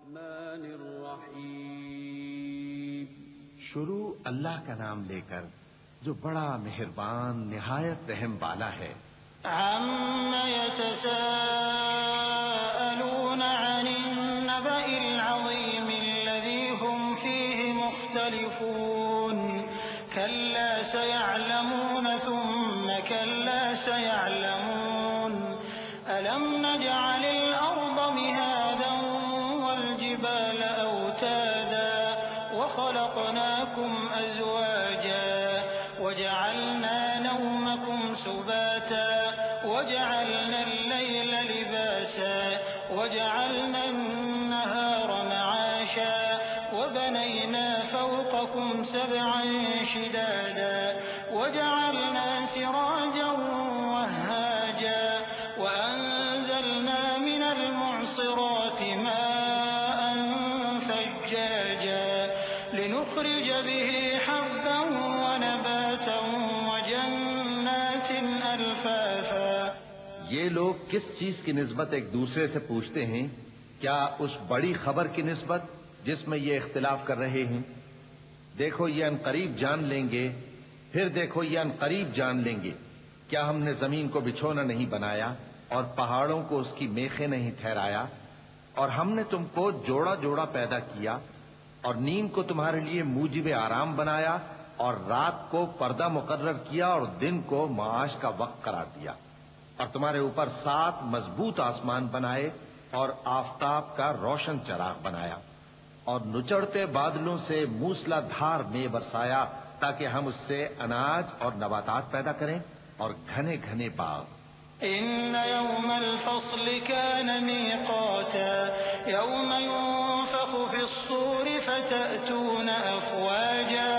الرحمن الرحیم. شروع اللہ کا نام لے کر جو بڑا مہربان نہایت رحم والا ہے. عَمَّ يَتَسَاءَلُونَ عَنِ النَّبَإِ الْعَظِيمِ الَّذِي هُمْ فِيهِ مُخْتَلِفُونَ كَلَّا سَيَعْلَمُونَ ثُمَّ كَلَّا سَيَعْلَمُونَ أَلَمْ نَجْعَلِ الْأَرْضَ مِهَادًا وَالْجِبَالَ أَوْتَادًا وَخَلَقْنَاكُمْ أَزْوَاجًا وَجَعَلْنَا نَوْمَكُمْ سُبَاتًا وَجَعَلْنَا اللَّيْلَ لِبَاسًا وَجَعَلْنَا النَّهَارَ مَعَاشًا وَبَنَيْنَا فَوْقَكُمْ سَبْعًا شِدَادًا وَجَعَلْنَا سِرَاجًا وَهَّاجًا وَأَنزَلْنَا مِنَ الْمُعْصِرَاتِ مَاءً ثَجَّاجًا لِنُخْرِجَ بِهِ حَبًّا وَنَبَاتًا وَجَنَّاتٍ أَلْفَافًا. یہ لوگ کس چیز کی نسبت ایک دوسرے سے پوچھتے ہیں؟ کیا اس بڑی خبر کی نسبت جس میں یہ اختلاف کر رہے ہیں؟ دیکھو یہ عنقریب جان لیں گے، پھر دیکھو یہ عنقریب جان لیں گے. کیا ہم نے زمین کو بچھونا نہیں بنایا اور پہاڑوں کو اس کی میخیں نہیں ٹھہرایا؟ اور ہم نے تم کو جوڑا جوڑا پیدا کیا اور نیند کو تمہارے لیے موجب آرام بنایا اور رات کو پردہ مقرر کیا اور دن کو معاش کا وقت قرار دیا، اور تمہارے اوپر 7 مضبوط آسمان بنائے اور آفتاب کا روشن چراغ بنایا، اور نچڑتے بادلوں سے موسلا دھار میں برسایا تاکہ ہم اس سے اناج اور نباتات پیدا کریں اور گھنے گھنے باغ. إن يوم الفصل كان ميقاتا يوم ينفخ في الصور فتأتون أفواجا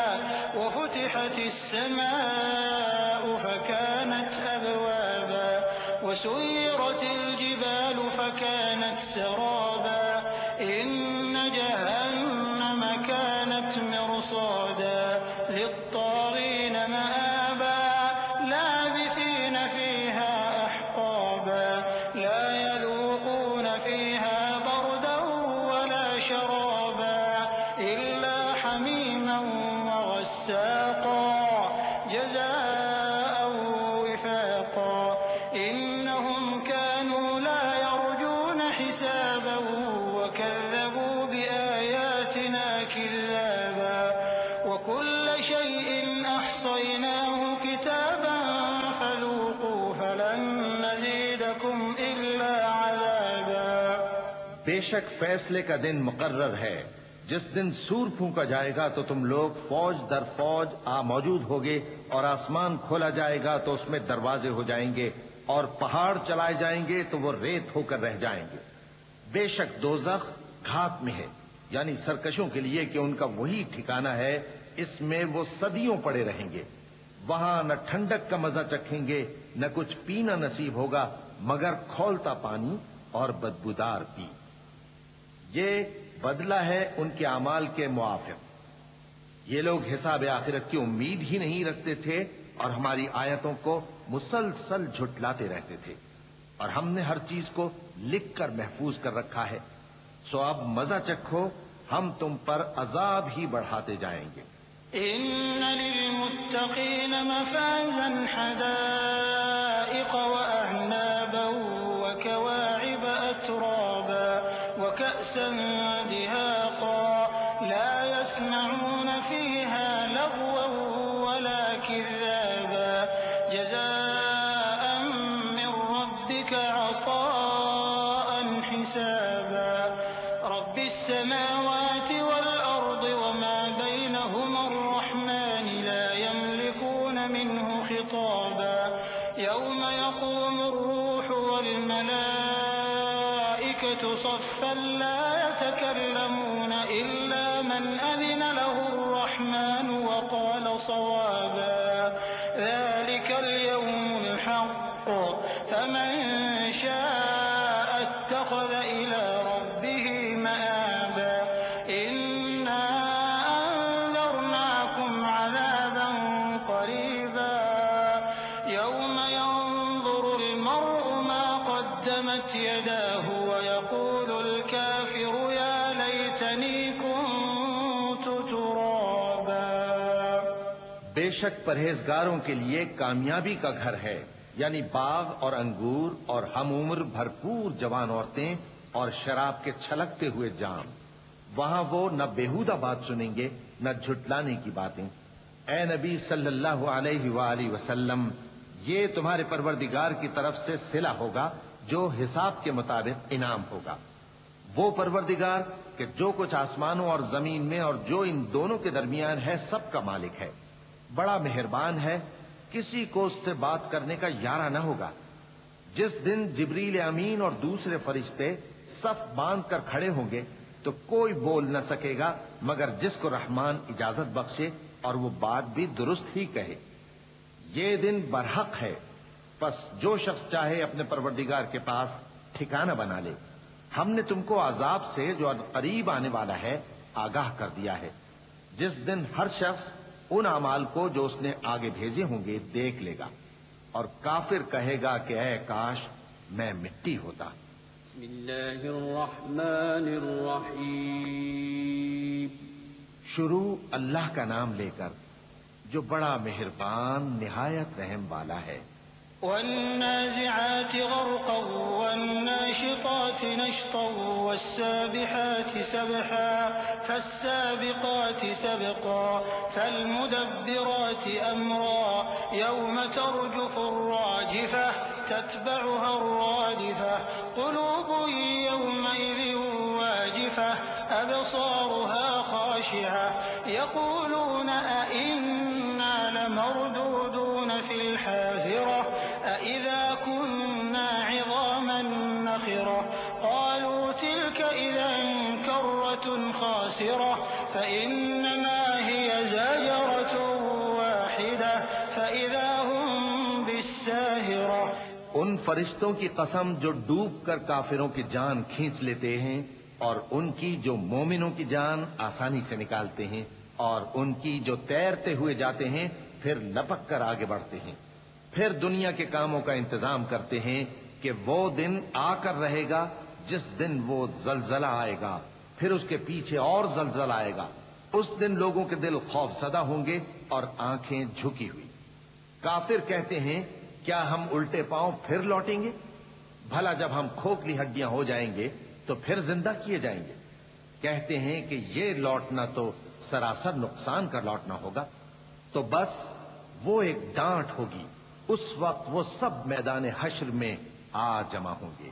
وفتحت السماء فكانت أبوابا وسيرت الجبال فكانت سرابا إن جهنم كانت مرصادا للطاغين مآبا لابثين فيها أحقابا لا يذوقون فيها بردا ولا شرابا إلا حميما وغساقا جزاء وفاقا إنهم كانوا لا يرجون حسابا وكذبوا بآياتنا كذابا وكل شيء أحصيناه كتابا فذوقوا فلن نزيدكم إلا عذابا. بے شک فیصلے کا دن مقرر ہے. جس دن سور پھونکا جائے گا تو تم لوگ فوج در فوج موجود ہوگے، اور آسمان کھولا جائے گا تو اس میں دروازے ہو جائیں گے، اور پہاڑ چلائے جائیں گے تو وہ ریت ہو کر رہ جائیں گے. بے شک دوزخ گھات میں ہے، یعنی سرکشوں کے لیے کہ ان کا وہی ٹھکانہ ہے، اس میں وہ صدیوں پڑے رہیں گے. وہاں نہ ٹھنڈک کا مزہ چکھیں گے نہ کچھ پینا نصیب ہوگا مگر کھولتا پانی اور بدبودار پی. یہ بدلہ ہے ان کے اعمال کے موافق. یہ لوگ حساب آخرت کی امید ہی نہیں رکھتے تھے اور ہماری آیتوں کو مسلسل جھٹلاتے رہتے تھے، اور ہم نے ہر چیز کو لکھ کر محفوظ کر رکھا ہے. سو اب مزہ چکھو، ہم تم پر عذاب ہی بڑھاتے جائیں گے. إن للمتقين مفازا حدائق وأعنابا وكواعب أترابا وكأسا دهاقا لا يسمعون فيها لغوا ولا كذابا جزاء من ربك عطاء حسابا رب السماوات والأرض وما بينهما الرحمن لا يملكون منه خطابا يوم يقوم الروح والملائكة صفا لا يتكلمون إلا من أذن له الرحمن وقال صوابا ذلك اليوم الحق فمن شاء اتخذ إلى ربه مآبا إنا أنذرناكم عذابا قريبا يوم ينظر المرء ما قدمت يداه ويقول الكافر يا ليتني كنت ترابا. بے شک پرہیزگاروں کے لیے کامیابی کا گھر ہے، یعنی باغ اور انگور اور ہم عمر بھرپور جوان عورتیں اور شراب کے چھلکتے ہوئے جام. وہاں وہ نہ بیہودہ بات سنیں گے نہ جھٹلانے کی باتیں. اے نبی صلی اللہ علیہ وآلہ وسلم، یہ تمہارے پروردگار کی طرف سے صلہ ہوگا جو حساب کے مطابق انعام ہوگا. وہ پروردگار کہ جو کچھ آسمانوں اور زمین میں اور جو ان دونوں کے درمیان ہے سب کا مالک ہے، بڑا مہربان ہے، کسی کو اس سے بات کرنے کا یارہ نہ ہوگا. جس دن جبریل امین اور دوسرے فرشتے صف باندھ کر کھڑے ہوں گے تو کوئی بول نہ سکے گا مگر جس کو رحمان اجازت بخشے اور وہ بات بھی درست ہی کہے. یہ دن برحق ہے، پس جو شخص چاہے اپنے پروردگار کے پاس ٹھکانہ بنا لے. ہم نے تم کو عذاب سے جو قریب آنے والا ہے آگاہ کر دیا ہے، جس دن ہر شخص ان اعمال کو جو اس نے آگے بھیجے ہوں گے دیکھ لے گا، اور کافر کہے گا کہ اے کاش میں مٹی ہوتا. بسم اللہ الرحمن الرحیم. شروع اللہ کا نام لے کر جو بڑا مہربان نہایت رحم والا ہے. والنازعات غرقا والناشطات نشطا والسابحات سبحا فالسابقات سبقا فالمدبرات أمرا يوم ترجف الراجفة تتبعها الرادفة قلوب يومئذ واجفة أبصارها خاشعة يقولون أئنا لمردودون في الحافرة أإذا كنا عظاما نخرة قالوا تلك إذا كرة خاسرة فإنما هي زجرة واحدة فإذا هم بالساهرة. ان فرشتوں کی قسم جو ڈوب کر کافروں کی جان کھینچ لیتے ہیں اور ان کی جو مومنوں کی جان آسانی سے نکالتے ہیں اور ان کی جو تیرتے ہوئے جاتے ہیں پھر لپک کر آگے بڑھتے ہیں. پھر دنیا کے کاموں کا انتظام کرتے ہیں کہ وہ دن آ کر رہے گا جس دن وہ زلزلہ آئے گا، پھر اس کے پیچھے اور زلزلہ آئے گا. اس دن لوگوں کے دل خوف زدہ ہوں گے اور آنکھیں جھکی ہوئی. کافر کہتے ہیں کیا ہم الٹے پاؤں پھر لوٹیں گے؟ بھلا جب ہم کھوکھلی ہڈیاں ہو جائیں گے تو پھر زندہ کیے جائیں گے. کہتے ہیں کہ یہ لوٹنا تو سراسر نقصان کر لوٹنا ہوگا. تو بس وہ ایک ڈانٹ ہوگی، اس وقت وہ سب میدان حشر میں آ جمع ہوں گے.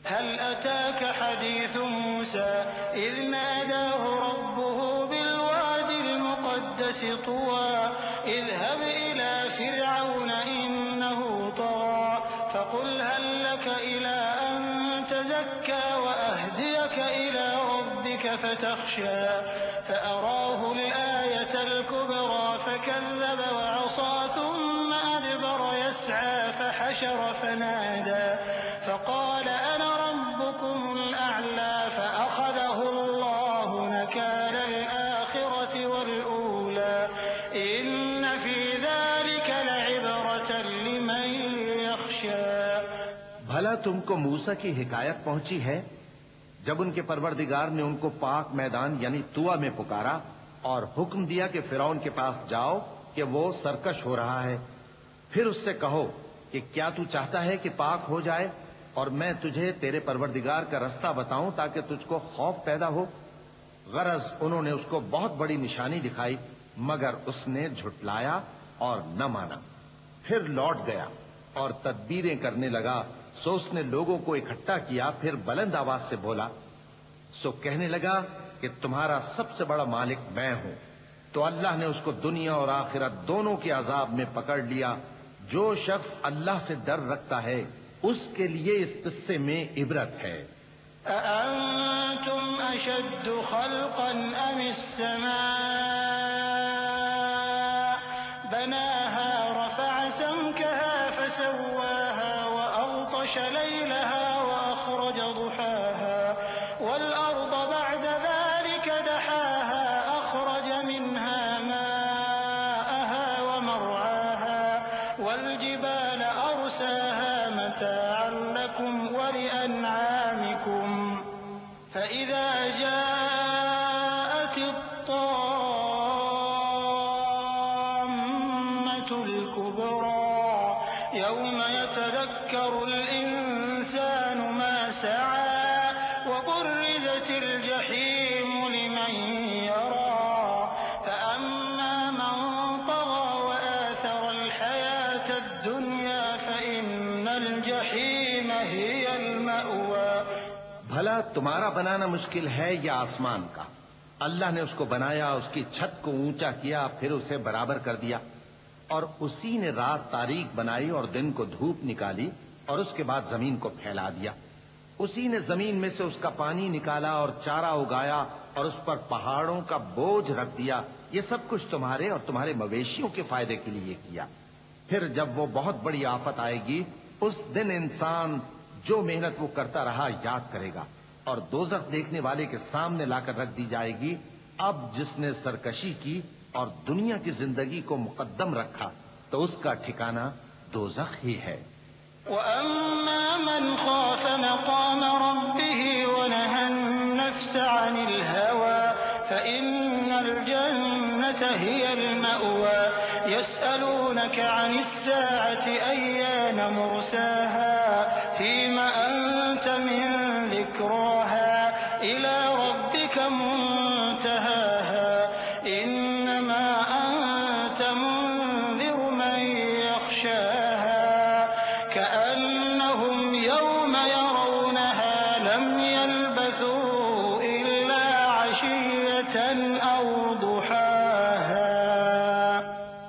هل أتاك حديث موسى إذ ناداه ربه بالواد المقدس طوى اذهب إلى فرعون إنه طغى فقل هل لك إلى أن تزكى وأهديك إلى ربك فتخشى فأراه الآية الكبرى فكذب وعصى ثم أدبر يسعى فحشر فنادى فقال أنا ربكم الأعلى فأخذه الله نكال الآخرة والأولى إن في ذلك لعبرة لمن يخشى. بھلا تم کو موسیٰ کی حکایت پہنچی ہے جب ان کے پروردگار نے ان کو پاک میدان یعنی طویٰ میں پکارا اور حکم دیا کہ فرعون کے پاس جاؤ کہ وہ سرکش ہو رہا ہے. پھر اس سے کہو کہ کیا تو چاہتا ہے کہ پاک ہو جائے اور میں تجھے تیرے پروردگار کا رستہ بتاؤں تاکہ تجھ کو خوف پیدا ہو. غرض انہوں نے اس کو بہت بڑی نشانی دکھائی مگر اس نے جھٹلایا اور نہ مانا. پھر لوٹ گیا اور تدبیریں کرنے لگا. سو اس نے لوگوں کو اکٹھا کیا، پھر بلند آواز سے بولا، سو کہنے لگا کہ تمہارا سب سے بڑا مالک میں ہوں. تو اللہ نے اس کو دنیا اور آخرت دونوں کے عذاب میں پکڑ لیا. جو شخص اللہ سے ڈر رکھتا ہے اس کے لیے اس قصے میں عبرت ہے. أأنتم أشد خلقا أم السماء بناها رفع سمكها فسواها وأغطش ليلها وأخرج ضحاها والأرض بعد ذلك دحاها أخرج منها ماءها ومرعاها والجبال أرساها متاعا لكم ولأنعامكم فإذا جاءت وبرزت الجحيم لمن يرى فأما من طغى وآثر الحياة الدنيا فإن الجحيم هي المأوى. بھلا تمہارا بنانا مشکل ہے یا آسمان کا؟ اللہ نے اس کو بنایا، اس کی چھت کو اونچا کیا، پھر اسے برابر کر دیا، اور اسی نے رات تاریک بنائی اور دن کو دھوپ نکالی، اور اس کے بعد زمین کو پھیلا دیا. اسی نے زمین میں سے اس کا پانی نکالا اور چارہ اگایا اور اس پر پہاڑوں کا بوجھ رکھ دیا. یہ سب کچھ تمہارے اور تمہارے مویشیوں کے فائدے کے لیے کیا. پھر جب وہ بہت بڑی آفت آئے گی، اس دن انسان جو محنت وہ کرتا رہا یاد کرے گا، اور دوزخ دیکھنے والے کے سامنے لا کر رکھ دی جائے گی. اب جس نے سرکشی کی اور دنیا کی زندگی کو مقدم رکھا تو اس کا ٹھکانہ دوزخ ہی ہے. وَأَمَّا مَنْ خَافَ مَقَامَ رَبِّهِ وَنَهَى النَّفْسَ عَنِ الْهَوَى فَإِنَّ الْجَنَّةَ هِيَ الْمَأْوَى. يَسْأَلُونَكَ عَنِ السَّاعَةِ أَيَّانَ مُرْسَاهَا فِيمَ أَنْتَ مِنْ ذِكْرَاهَا إِلَى رَبِّكَ مُنْتَهَاهَا إِنَّمَا أَنْتَ مُنْذِرُ مَنْ يَخْشَاهَا كَأَنَّهُمْ يَوْمَ يَرَوْنَهَا لَمْ يَلْبَثُوا إِلَّا عَشِيَّةً أَوْ ضُحَاهَا.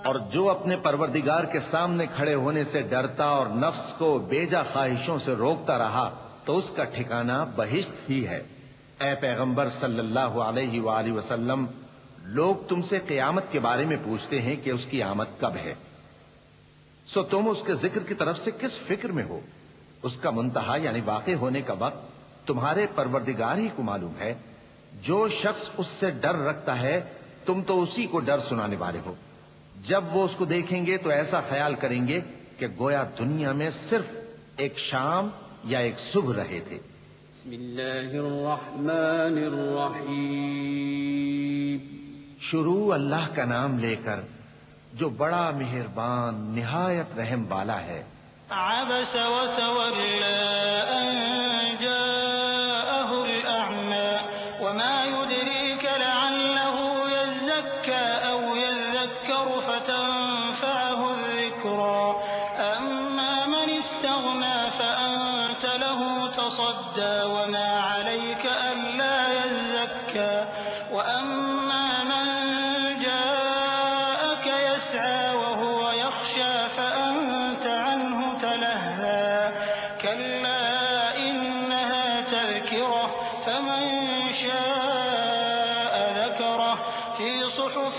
اور جو اپنے پروردگار کے سامنے کھڑے ہونے سے ڈرتا اور نفس کو بیجا خواہشوں سے روکتا رہا تو اس کا ٹھکانہ بہشت ہی ہے. اے پیغمبر صلی اللہ علیہ وآلہ وسلم، لوگ تم سے قیامت کے بارے میں پوچھتے ہیں کہ اس کی آمد کب ہے، سو تم اس کے ذکر کی طرف سے کس فکر میں ہو؟ اس کا منتہا یعنی واقع ہونے کا وقت تمہارے پروردگار ہی کو معلوم ہے. جو شخص اس سے ڈر رکھتا ہے تم تو اسی کو ڈر سنانے والے ہو. جب وہ اس کو دیکھیں گے تو ایسا خیال کریں گے کہ گویا دنیا میں صرف ایک شام یا ایک صبح رہے تھے. بسم اللہ الرحمن الرحیم. شروع اللہ کا نام لے کر جو بڑا مہربان نہایت رحم والا ہے. عبس وتولى أن جاءه الأعمى وما يدريك لعله يزكى أو يذكر فتنفعه الذكرى أما من استغنى فأنت له تصدى وما عليك ألا يزكى وأما من جاءك يسعى وهو يخشى فأنت عنه تلهى كلا إنها تذكرة فمن شاء ذكره في صحف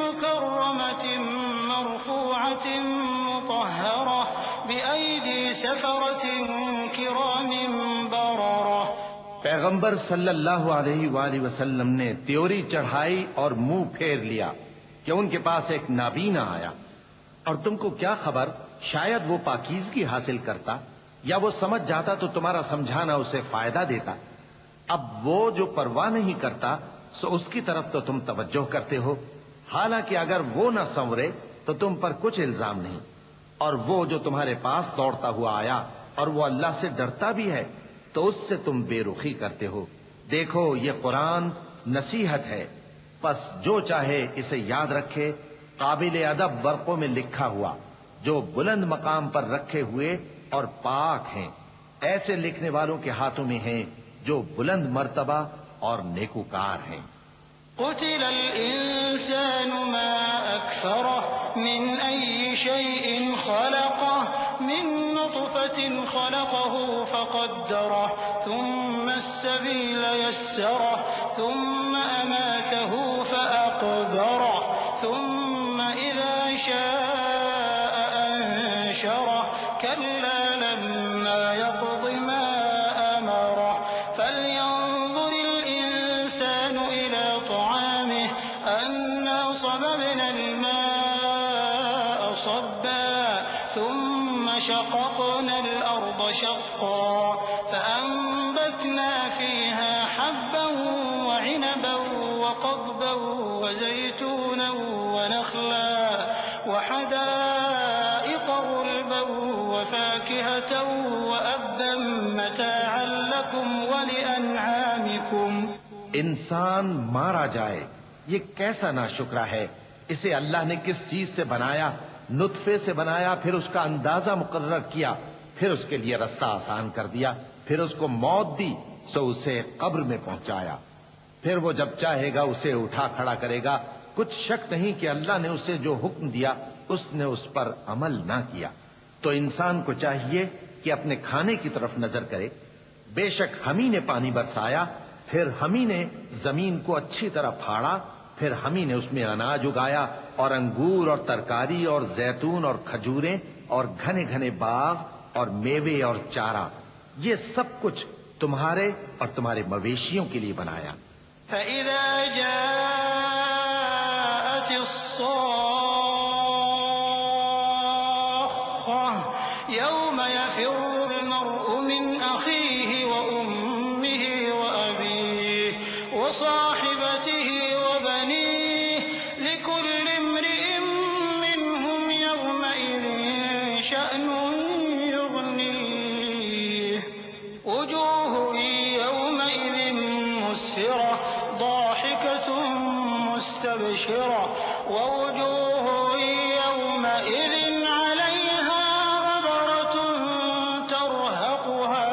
مكرمة مرفوعة مطهرة بأيدي سفرة كرام بررة. پیغمبر صلی اللہ علیہ وآلہ وسلم نے تیوری چڑھائی اور منہ پھیر لیا کہ ان کے پاس ایک نابینا آیا، اور تم کو کیا خبر، شاید وہ پاکیزگی حاصل کرتا یا وہ سمجھ جاتا تو تمہارا سمجھانا اسے فائدہ دیتا. اب وہ جو پرواہ نہیں کرتا سو اس کی طرف تو تم توجہ کرتے ہو، حالانکہ اگر وہ نہ سنورے تو تم پر کچھ الزام نہیں. اور وہ جو تمہارے پاس دوڑتا ہوا آیا اور وہ اللہ سے ڈرتا بھی ہے تو اس سے تم بے رخی کرتے ہو. دیکھو یہ قرآن نصیحت ہے، پس جو چاہے اسے یاد رکھے. قابل ادب ورقوں میں لکھا ہوا جو بلند مقام پر رکھے ہوئے اور پاک ہیں، ایسے لکھنے والوں کے ہاتھوں میں ہیں جو بلند مرتبہ اور نیکوکار ہیں. قتل الإنسان ما أكفره من أي شيء خلقه من نطفة خلقه فقدره ثم السبيل يسره ثم أماته فأقبره ثم إذا شاء أنشره كلا لما يقض ما أمره فلينظر الإنسان إلى طعامه أنا صببنا الماء صبا ثم شققنا الأرض شقا فأنبتنا فيها حبا وعنبا وقضبا وزيتونا ونخلا وحدائق غلبا وفاكهة وأبا متاعا لكم ولأنعامكم انسان مارا جائے، یہ کیسا ناشکرا ہے۔ اسے اللہ نے کس چیز سے بنایا؟ نطفے سے بنایا، پھر اس کا اندازہ مقرر کیا، پھر اس کے لیے رستہ آسان کر دیا، پھر اس کو موت دی سو اسے قبر میں پہنچایا، پھر وہ جب چاہے گا اسے اٹھا کھڑا کرے گا۔ کچھ شک نہیں کہ اللہ نے اسے جو حکم دیا اس نے اس پر عمل نہ کیا۔ تو انسان کو چاہیے کہ اپنے کھانے کی طرف نظر کرے۔ بے شک ہم ہی نے پانی برسایا، پھر ہم ہی نے زمین کو اچھی طرح پھاڑا، پھر ہم ہی نے اس میں اناج اگایا اور انگور اور ترکاری اور زیتون اور کھجوریں اور گھنے گھنے باغ اور میوے اور چارہ، یہ سب کچھ تمہارے اور تمہارے مویشیوں کے لیے بنایا۔ فَإِذَا جَاءَتِ الصَّاخَّةُ يَوْمَ يَفِرُّ الْمَرْءُ مِنْ أَخِيهِ وَأُمِّهِ وَأَبِيهِ وَصَاحِبَتِهِ وَبَنِيهِ لِكُلِّ امْرِئٍ مِّنْهُمْ يَوْمَئِذٍ شَأْنٌ يُغْنِيهِ وُجُوهٌ يَوْمَئِذٍ مُسْفِرَةٌ ضَاحِكَةٌ مُسْتَبْشِرَةٌ وَوُجُوهٌ يَوْمَئِذٍ عَلَيْهَا غَبَرَةٌ تَرْهَقُهَا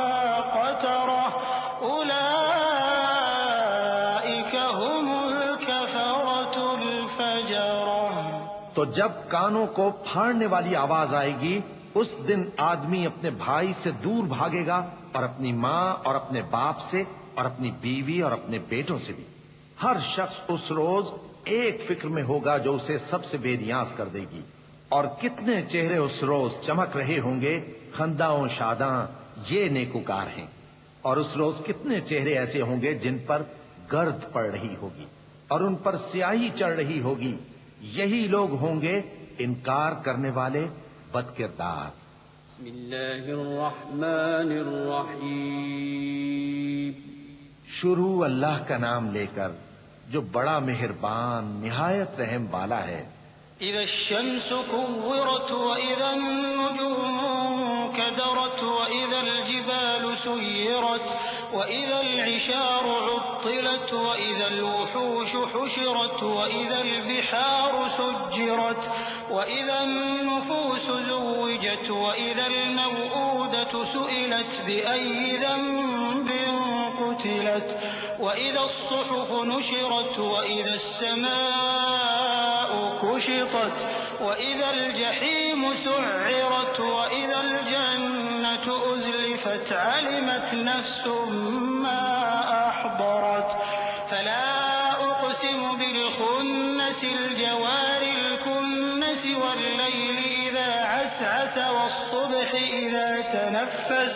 قَتَرَةٌ أُولَئِكَ هُمُ الْكَفَرَةُ الْفَجَرَةُ۔ تو جب کانوں کو پھاڑنے والی آواز آئے گی، اس دن آدمی اپنے بھائی سے دور بھاگے گا اور اپنی ماں اور اپنے باپ سے اور اپنی بیوی اور اپنے بیٹوں سے بھی۔ ہر شخص اس روز ایک فکر میں ہوگا جو اسے سب سے بے نیاز کر دے گی۔ اور کتنے چہرے اس روز چمک رہے ہوں گے، خنداں و شاداں، یہ نیکوکار ہیں۔ اور اس روز کتنے چہرے ایسے ہوں گے جن پر گرد پڑ رہی ہوگی اور ان پر سیاہی چڑھ رہی ہوگی، یہی لوگ ہوں گے انکار کرنے والے بد کردار۔ بسم اللہ الرحمن الرحیم۔ شروع اللہ کا نام لے کر جو بڑا مہربان نہایت رحم والا ہے۔ إِذَا الشَّمْسُ كُوِّرَتْ وَإِذَا النُّجُومُ انكَدَرَتْ وَإِذَا الْجِبَالُ سُيِّرَتْ وَإِذَا الْعِشَارُ عُطِّلَتْ وَإِذَا الْوُحُوشُ حُشِرَتْ وَإِذَا الْبِحَارُ سُجِّرَتْ وَإِذَا النُّفُوسُ زُوِّجَتْ وَإِذَا الْمَوْءُودَةُ سُئِلَتْ بِأَيِّ ذَنبٍ قُتِلَتْ وَإِذَا الصُّحُفُ نُشِرَتْ وَإِذَا السَّمَاءُ كُشِطَتْ وَإِذَا الْجَحِيمُ سُعِّرَتْ وَإِذَا الْجَنَّةُ أُزْلِفَتْ عَلِمَتْ نَفْسٌ مَّا أَحْضَرَتْ فَلَا أُقْسِمُ بِالْخُنَّسِ الْجَوَارِ الْكُنَّسِ وَاللَّيْلِ إِذَا عَسْعَسَ وَالصُّبْحِ إِذَا تَنَفَّسَ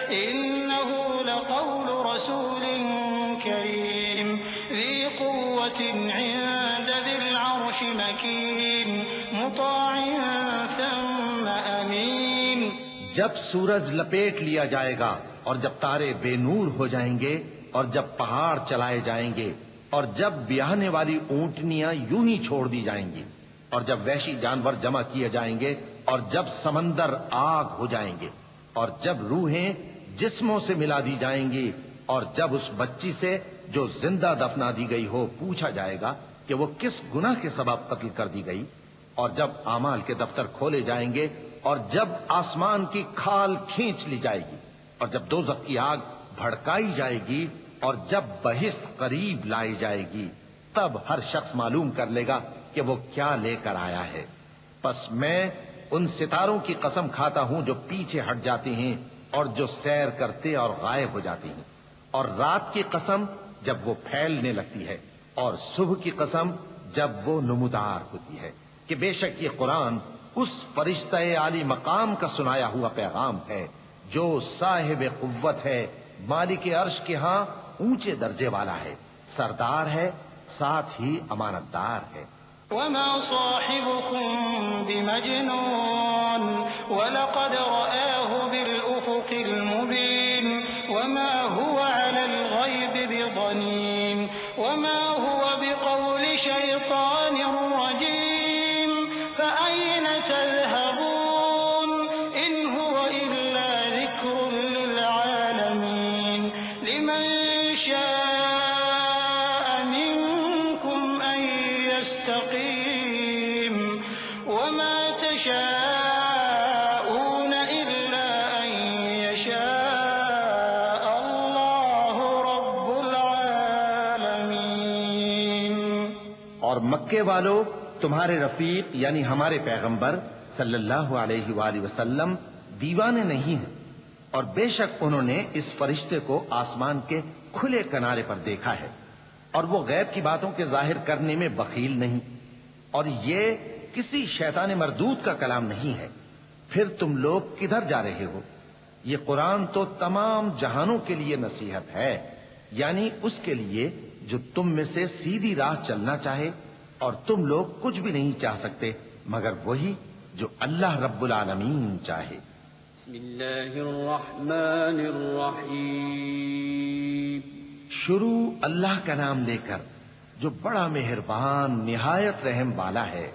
إِنَّهُ لَقَوْلُ رَسُولٍ كَرِيمٍ ذِي قُوَّةٍ عِندَ ذِي الْعَرْشِ مَكِينٍ مُّطَاعٍ ثَمَّ أَمِينٍ۔ جب سورج لپیٹ لیا جائے گا اور جب تارے بے نور ہو جائیں گے اور جب پہاڑ چلائے جائیں گے اور جب بیاہنے والی اونٹنیاں یوں ہی چھوڑ دی جائیں گی اور جب وحشی جانور جمع کیے جائیں گے اور جب سمندر آگ ہو جائیں گے اور جب روحیں جسموں سے ملا دی جائیں گی اور جب اس بچی سے جو زندہ دفنا دی گئی ہو پوچھا جائے گا کہ وہ کس گناہ کے سبب قتل کر دی گئی، اور جب اعمال کے دفتر کھولے جائیں گے اور جب آسمان کی کھال کھینچ لی جائے گی اور جب دوزخ کی آگ بھڑکائی جائے گی اور جب بہشت قریب لائی جائے گی، تب ہر شخص معلوم کر لے گا کہ وہ کیا لے کر آیا ہے۔ پس میں ان ستاروں کی قسم کھاتا ہوں جو پیچھے ہٹ جاتے ہیں اور جو سیر کرتے اور غائب ہو جاتے ہیں، اور رات کی قسم جب وہ پھیلنے لگتی ہے، اور صبح کی قسم جب وہ نمودار ہوتی ہے، کہ بے شک یہ قرآن اس فرشتہ عالی مقام کا سنایا ہوا پیغام ہے جو صاحب قوت ہے، مالک عرش کے ہاں اونچے درجے والا ہے، سردار ہے، ساتھ ہی امانتدار ہے۔ وَمَا صَاحِبُكُم بِمَجْنُونٍ وَلَقَدْ رَآهُ بِالْأُفُقِ الْمُبِينِ وَمَا هُوَ عَلَى الْغَيْبِ بِضَنِينٍ وَمَا هُوَ بِقَوْلِ شَيْطَانٍ رَّجِيمٍ فَأَيْنَ تَذْهَبُونَ إِنْ هُوَ إِلَّا ذِكْرٌ لِّلْعَالَمِينَ لِمَن شَاءَ يستقيم وما تشاءون إلا أن يشاء الله رب العالمين۔ اور مکے والو، تمہارے رفیق یعنی ہمارے پیغمبر صلی اللہ علیہ وآلہ وسلم دیوانے نہیں ہیں، اور بے شک انہوں نے اس فرشتے کو آسمان کے کھلے کنارے پر دیکھا ہے، اور وہ غیب کی باتوں کے ظاہر کرنے میں بخیل نہیں، اور یہ کسی شیطان مردود کا کلام نہیں ہے۔ پھر تم لوگ کدھر جا رہے ہو؟ یہ قرآن تو تمام جہانوں کے لیے نصیحت ہے، یعنی اس کے لیے جو تم میں سے سیدھی راہ چلنا چاہے، اور تم لوگ کچھ بھی نہیں چاہ سکتے مگر وہی جو اللہ رب العالمین چاہے۔ بسم اللہ الرحمن الرحیم۔ شروع اللہ کا نام لے کر جو بڑا مہربان نہایت رحم والا ہے۔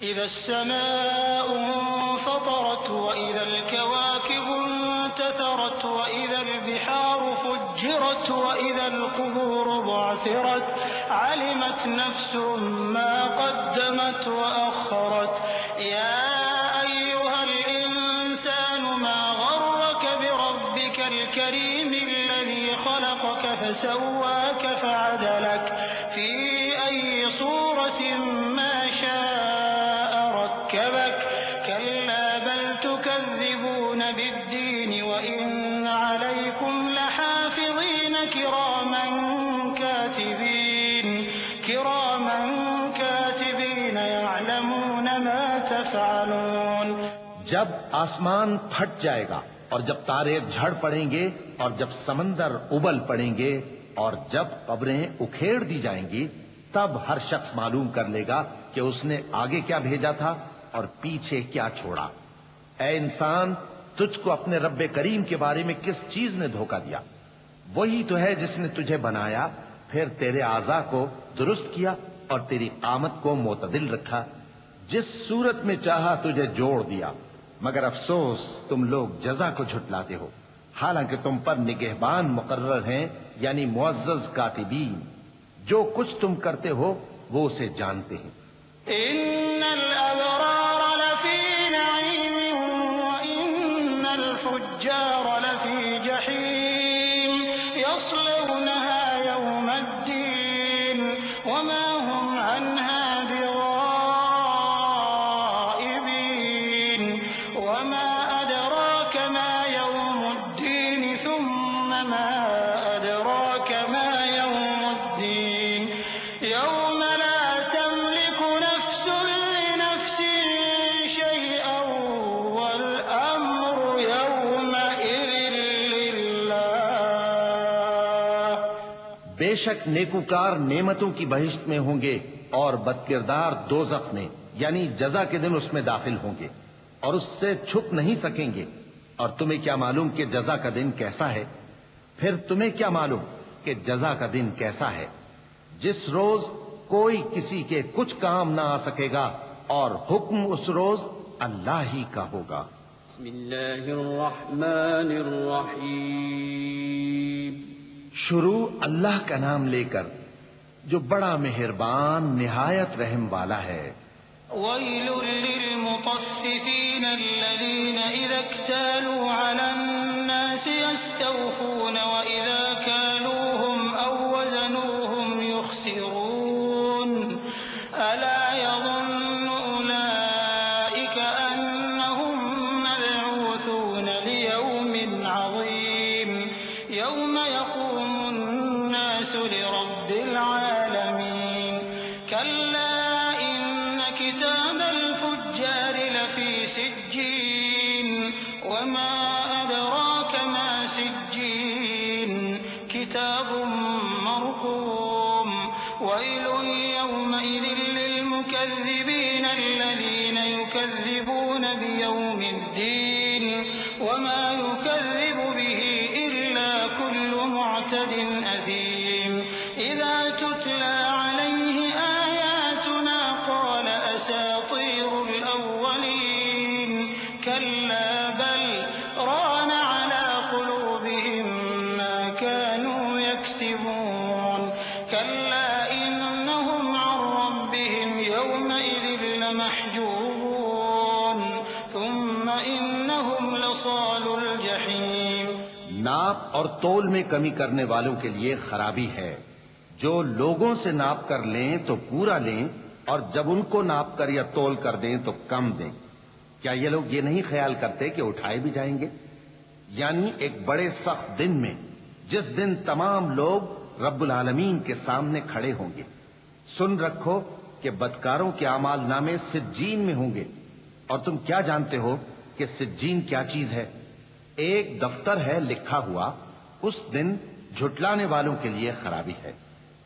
إذا السماء انفطرت وإذا الكواكب انتثرت وإذا البحار فجرت وإذا القبور بعثرت علمت نفس ما قدمت وأخرت يا أيها الإنسان ما غرك بربك الكريم الذي خلقك فسواك فعدلك في أي صورة ما شاء ركبك كلا بل تكذبون بالدين وإن عليكم لحافظين كراما كاتبين يعلمون ما تفعلون۔ جب آسمان پھٹ جائے گا، اور جب تارے جھڑ پڑیں گے، اور جب سمندر ابل پڑیں گے، اور جب قبریں اکھیڑ دی جائیں گی، تب ہر شخص معلوم کر لے گا کہ اس نے آگے کیا بھیجا تھا اور پیچھے کیا چھوڑا۔ اے انسان، تجھ کو اپنے رب کریم کے بارے میں کس چیز نے دھوکہ دیا؟ وہی تو ہے جس نے تجھے بنایا، پھر تیرے اعضاء کو درست کیا اور تیری قامت کو معتدل رکھا، جس صورت میں چاہا تجھے جوڑ دیا، مگر افسوس تم لوگ جزا کو جھٹلاتے ہو، حالانکہ تم پر نگہبان مقرر ہیں، یعنی معزز کاتبین، جو کچھ تم کرتے ہو وہ اسے جانتے ہیں۔ إن الأبرار لفي نعيم وإن الفجار لفي جحيم يصلونها يوم الدين وما هم عنها بغائبين وما أدراك ما يوم الدين ثم ما أدراك ما يوم الدين يوم لا تملك نفس لنفس شيئا والأمر يومئذ لله۔ بے شک نیکوکار نعمتوں کی بہشت میں ہوں گے، اور بدکردار دوزخ میں، یعنی جزا کے دن اس میں داخل ہوں گے، اور اس سے چھپ نہیں سکیں گے۔ اور تمہیں کیا معلوم کہ جزا کا دن کیسا ہے؟ پھر تمہیں کیا معلوم کہ جزا کا دن کیسا ہے؟ جس روز کوئی کسی کے کچھ کام نہ آ سکے گا، اور حکم اس روز اللہ ہی کا ہوگا۔ بسم اللہ الرحمن الرحیم۔ شروع اللہ کا نام لے کر جو بڑا مہربان نہایت رحم والا ہے۔ ويل للمطففين الذين إذا اكتالوا على الناس يستوفون وإذا كالوهم أو وزنوهم يخسرون ألا يظن أولئك أنهم مبعوثون ليوم عظيم يوم يقوم الناس لرب العالمين كلا كتاب الفجار لفي سجين وما أدراك ما سجين كتاب مرقوم ويل يومئذ للمكذبين الذين يكذبون بيوم الدين وما يكذب به إلا كل معتد أثيم إذا تتلى عليه آياتنا قال أساطير الأولين كلا بل ران على قلوبهم ما كانوا يكسبون كلا إنهم عن ربهم ناپ اور تول میں کمی کرنے والوں کے لیے خرابی ہے، جو لوگوں سے ناپ کر لیں تو پورا لیں، اور جب ان کو ناپ کر یا تول کر دیں تو کم دیں۔ کیا یہ لوگ یہ نہیں خیال کرتے کہ اٹھائے بھی جائیں گے؟ یعنی ایک بڑے سخت دن میں، جس دن تمام لوگ رب العالمین کے سامنے کھڑے ہوں گے۔ سن رکھو کہ بدکاروں کے اعمال نامے سجین میں ہوں گے، اور تم کیا جانتے ہو کہ سجین کیا چیز ہے؟ ایک دفتر ہے لکھا ہوا، اس دن جھٹلانے والوں کے لیے خرابی ہے،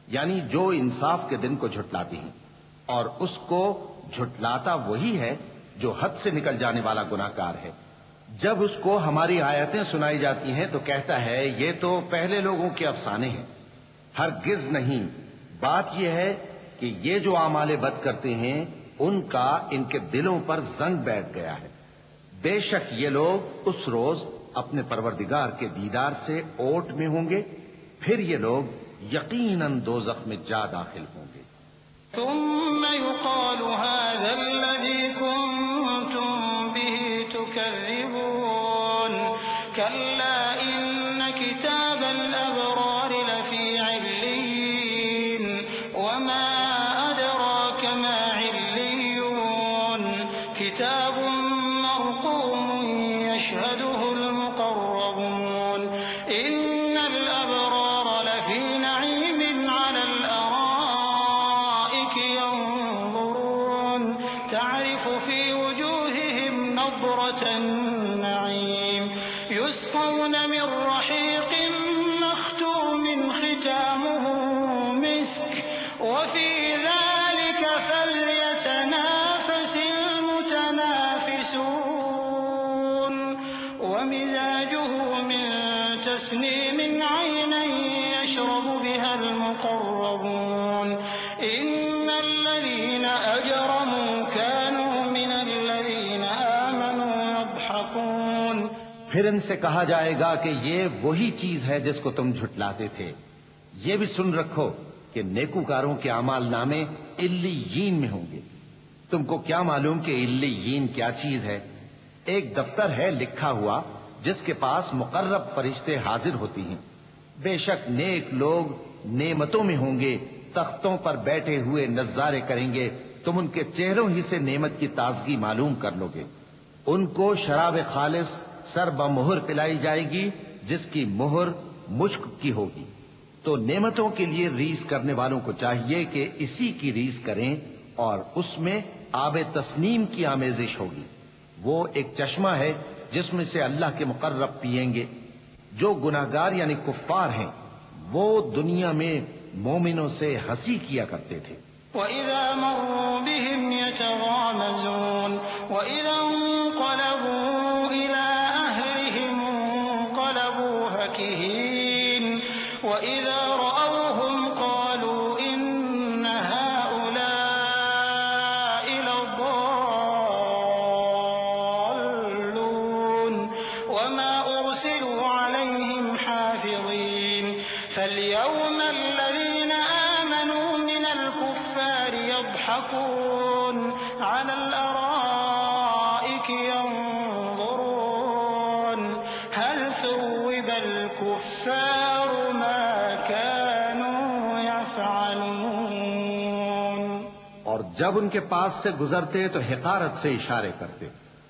یعنی جو انصاف کے دن کو جھٹلاتی ہیں، اور اس کو جھٹلاتا وہی ہے جو حد سے نکل جانے والا گناہگار ہے۔ جب اس کو ہماری آیتیں سنائی جاتی ہیں تو کہتا ہے یہ تو پہلے لوگوں کے افسانے ہیں۔ ہرگز نہیں، بات یہ ہے کہ یہ جو اعمال بد کرتے ہیں ان کا ان کے دلوں پر زنگ بیٹھ گیا ہے۔ بے شک یہ لوگ اس روز اپنے پروردگار کے دیدار سے اوٹ میں ہوں گے، پھر یہ لوگ یقیناً دوزخ میں جا داخل ہوں گے۔ ثم يقال هذا الذي كنتم به تكذبون كلا إن كتاب الأبرار لفي عليين وما أدراك ما عليون كتاب مرقوم يشهده المقربون إن الأبرار لفي نعيم على الأرائك ينظرون تعرف في وجوههم نضرة النعيم يسقون من رحيق مختوم ختامه مسك وفي ذلك فليتنافس المتنافسون ومزاجه من تسنيم عينا يشرب بها المقربون إن الذين أجرموا كانوا من الذين آمنوا يضحكون۔ پھر ان سے کہا جائے گا کہ یہ وہی چیز ہے جس کو تم جھٹلاتے تھے۔ یہ بھی سن رکھو کہ نیکوکاروں کے اعمال نامے علیین میں ہوں گے۔ تم کو کیا معلوم کہ علیین کیا چیز ہے؟ ایک دفتر ہے لکھا ہوا جس کے پاس مقرب فرشتے حاضر ہوتی ہیں۔ بے شک نیک لوگ نعمتوں میں ہوں گے، تختوں پر بیٹھے ہوئے نظارے کریں گے، تم ان کے چہروں ہی سے نعمت کی تازگی معلوم کر لو گے۔ ان کو شراب خالص سر بمہر پلائی جائے گی جس کی مہر مشک کی ہوگی۔ تو نعمتوں کے لیے ریس کرنے والوں کو چاہیے کہ اسی کی ریس کریں، اور اس میں آب تسنیم کی آمیزش ہوگی۔ وہ ایک چشمہ ہے جس میں سے اللہ کے مقرب پیئیں گے۔ جو گناہگار یعنی کفار ہیں وہ دنیا میں مومنوں سے ہنسی کیا کرتے تھے۔ وَإِذَا مَرُّوا بِهِمْ يَتَغَامَزُونَ وَإِذَا انقَلَبُوا إِلَىٰ أَهْلِهِمْ انقَلَبُوا فَكِهِينَ وَإِذَا رَأَوْهُمْ قَالُوا إِنَّ هَٰؤُلَاءِ لَضَالُّونَ وَمَا أُرْسِلُوا عَلَيْهِمْ حَافِظِينَ فَالْيَوْمَ الَّذِينَ آمَنُوا مِنَ الْكُفَّارِ يَضْحَكُونَ عَلَى الْأَرَائِكِ يَنظُرُونَ هَلْ ثُوِّبَ الْكُفَّارُ مَا كَانُوا يَفْعَلُونَ۔ اور جب ان کے پاس سے گزرتے تو حقارت سے اشارے کرتے،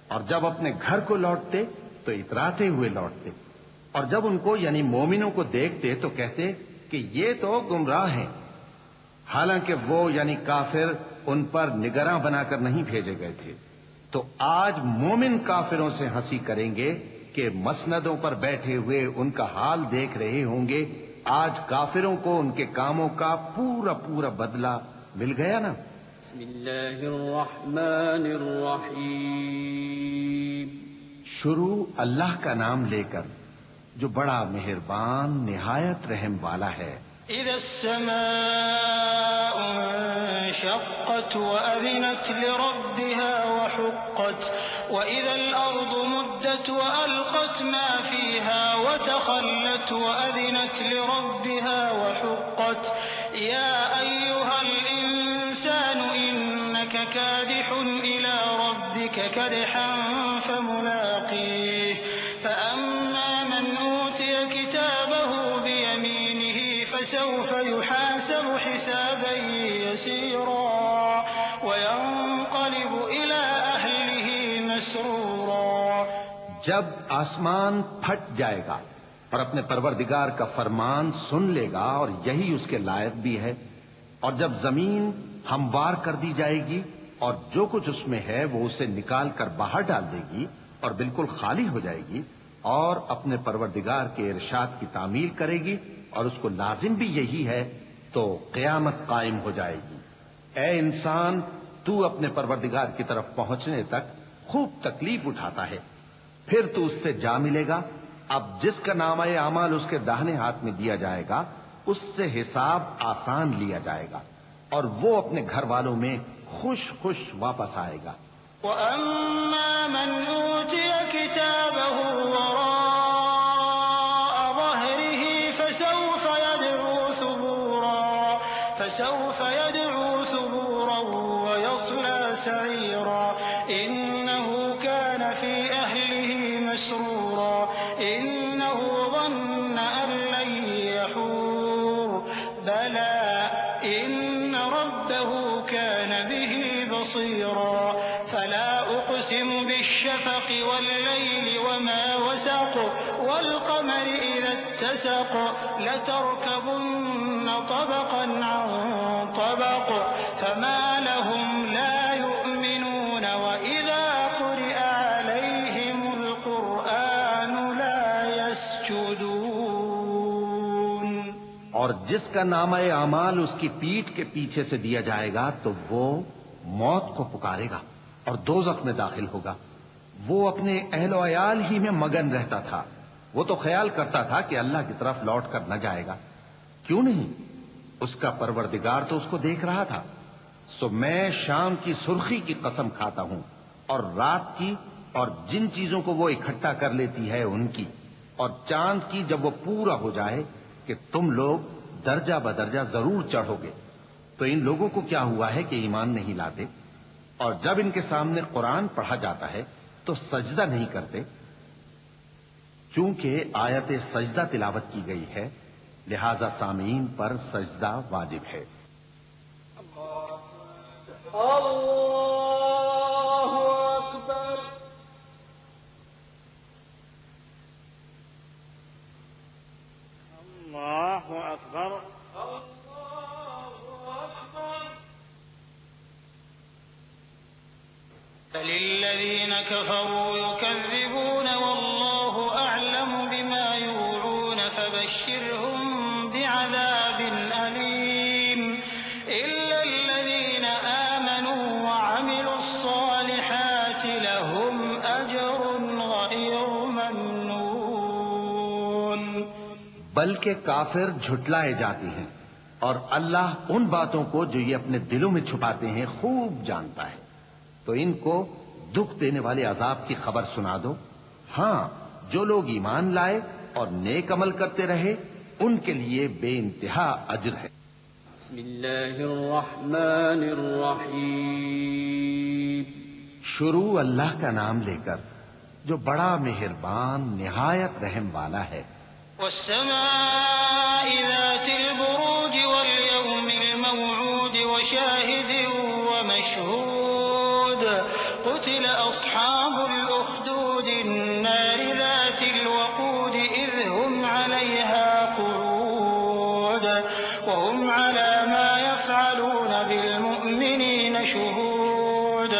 اور جب اپنے گھر کو لوٹتے تو اتراتے ہوئے لوٹتے، اور جب ان کو یعنی مومنوں کو دیکھتے تو کہتے کہ یہ تو گمراہ ہیں، حالانکہ وہ یعنی کافر ان پر نگراں بنا کر نہیں بھیجے گئے تھے۔ تو آج مومن کافروں سے ہنسی کریں گے کہ مسندوں پر بیٹھے ہوئے ان کا حال دیکھ رہے ہوں گے۔ آج کافروں کو ان کے کاموں کا پورا پورا بدلہ مل گیا نا۔ بسم اللہ الرحمن الرحیم۔ شروع اللہ کا نام لے کر جو بڑا مہربان نہایت رحم والا ہے۔ إِذَا السَّمَاءُ انشَقَّتْ وَأَذِنَتْ لِرَبِّهَا وَحُقَّتْ وَإِذَا الْأَرْضُ مُدَّتْ وَأَلْقَتْ مَا فِيهَا وَتَخَلَّتْ وَأَذِنَتْ لِرَبِّهَا وَحُقَّتْ يَا أَيُّهَا الْإِنسَانُ إِنَّكَ كَادِحٌ إِلَىٰ رَبِّكَ كَدْحًا فَمُلَاقِيهِ فَأَمَّا مَنْ أُوتِيَ كِتَابَهُ يحاسب حسابا يسيرا وينقلب إلى أهله مسرورا. جب آسمان پھٹ جائے گا اور اپنے پروردگار کا فرمان سن لے گا اور یہی اس کے لائق بھی ہے، اور جب زمین ہموار کر دی جائے گی اور جو کچھ اس میں ہے وہ اسے نکال کر باہر ڈال دے گی اور بالکل خالی ہو جائے گی اور اپنے پروردگار کے ارشاد کی تعمیل کرے گی اور اس کو لازم بھی یہی ہے، تو قیامت قائم ہو جائے گی. اے انسان، تو اپنے پروردگار کی طرف پہنچنے تک خوب تکلیف اٹھاتا ہے، پھر تو اس سے جا ملے گا. اب جس کا نامہ اعمال اس کے داہنے ہاتھ میں دیا جائے گا اس سے حساب آسان لیا جائے گا اور وہ اپنے گھر والوں میں خوش خوش واپس آئے گا. وَأَمَّا مَنْ أُوتِيَ كِتَابَهُ وَرَاءَ ظَهْرِهِ فَسَوْفَ يَدْعُو ثُبُورًا وَيَصْلَىٰ سَعِيرًا. إِنَّهُ كَانَ فِي أَهْلِهِ مَسْرُورًا. إِنَّهُ ظَنَّ أَن لَّن يَحُورَ. بَلَىٰ إِنَّ رَبَّهُ كَانَ بِهِ بَصِيرًا. فَلَا أُقْسِمُ بِالشَّفَقِ وَاللَّيْلِ وَمَا وَسَقَ وَالْقَمَرِ إِذَا اتَّسَقَ. لَتَرْكَبُنَّ طَبَقًا عَن طَبَقٍ فَمَا لَهُمْ لَا يُؤْمِنُونَ وَإِذَا قُرِئَ عَلَيْهِمُ الْقُرْآنُ لَا يَسْجُدُونَ. اور جس کا نامہ اعمال اس کی پیٹھ کے پیچھے سے دیا جائے گا تو وہ موت کو پکارے گا اور دوزخ میں داخل ہوگا. وہ اپنے اہل و عیال ہی میں مگن رہتا تھا. وہ تو خیال کرتا تھا کہ اللہ کی طرف لوٹ کر نہ جائے گا. کیوں نہیں؟ اس کا پروردگار تو اس کو دیکھ رہا تھا. سو میں شام کی سرخی کی قسم کھاتا ہوں اور رات کی اور جن چیزوں کو وہ اکٹھا کر لیتی ہے ان کی، اور چاند کی جب وہ پورا ہو جائے کہ تم لوگ درجہ بدرجہ ضرور چڑھو گے. تو ان لوگوں کو کیا ہوا ہے کہ ایمان نہیں لاتے، اور جب ان کے سامنے قرآن پڑھا جاتا ہے تو سجدہ نہیں کرتے. چونکہ آیت سجدہ تلاوت کی گئی ہے لہذا سامعین پر سجدہ واجب ہے. اللہ اکبر. اللہ اکبر. بل الذين كفروا يكذبون والله أعلم بما يوعون فبشرهم بعذاب أليم. إلا الذين آمنوا وعملوا الصالحات لهم أجر غير ممنون. بلکہ کافر جھٹلائے جاتے ہیں اور اللہ ان باتوں کو جو یہ اپنے دلوں میں چھپاتے ہیں خوب جانتا ہے. تو ان کو دکھ دینے والے عذاب کی خبر سنا دو. ہاں، جو لوگ ایمان لائے اور نیک عمل کرتے رہے ان کے لیے بے انتہا اجر ہے. بسم اللہ الرحمن الرحیم. شروع اللہ کا نام لے کر جو بڑا مہربان نہایت رحم والا ہے. والسماء ذات البروج واليوم الموعود وشاهد ومشهود. قتل أصحاب الأخدود النار ذات الوقود إذ هم عليها قعود وهم على ما يفعلون بالمؤمنين شهود.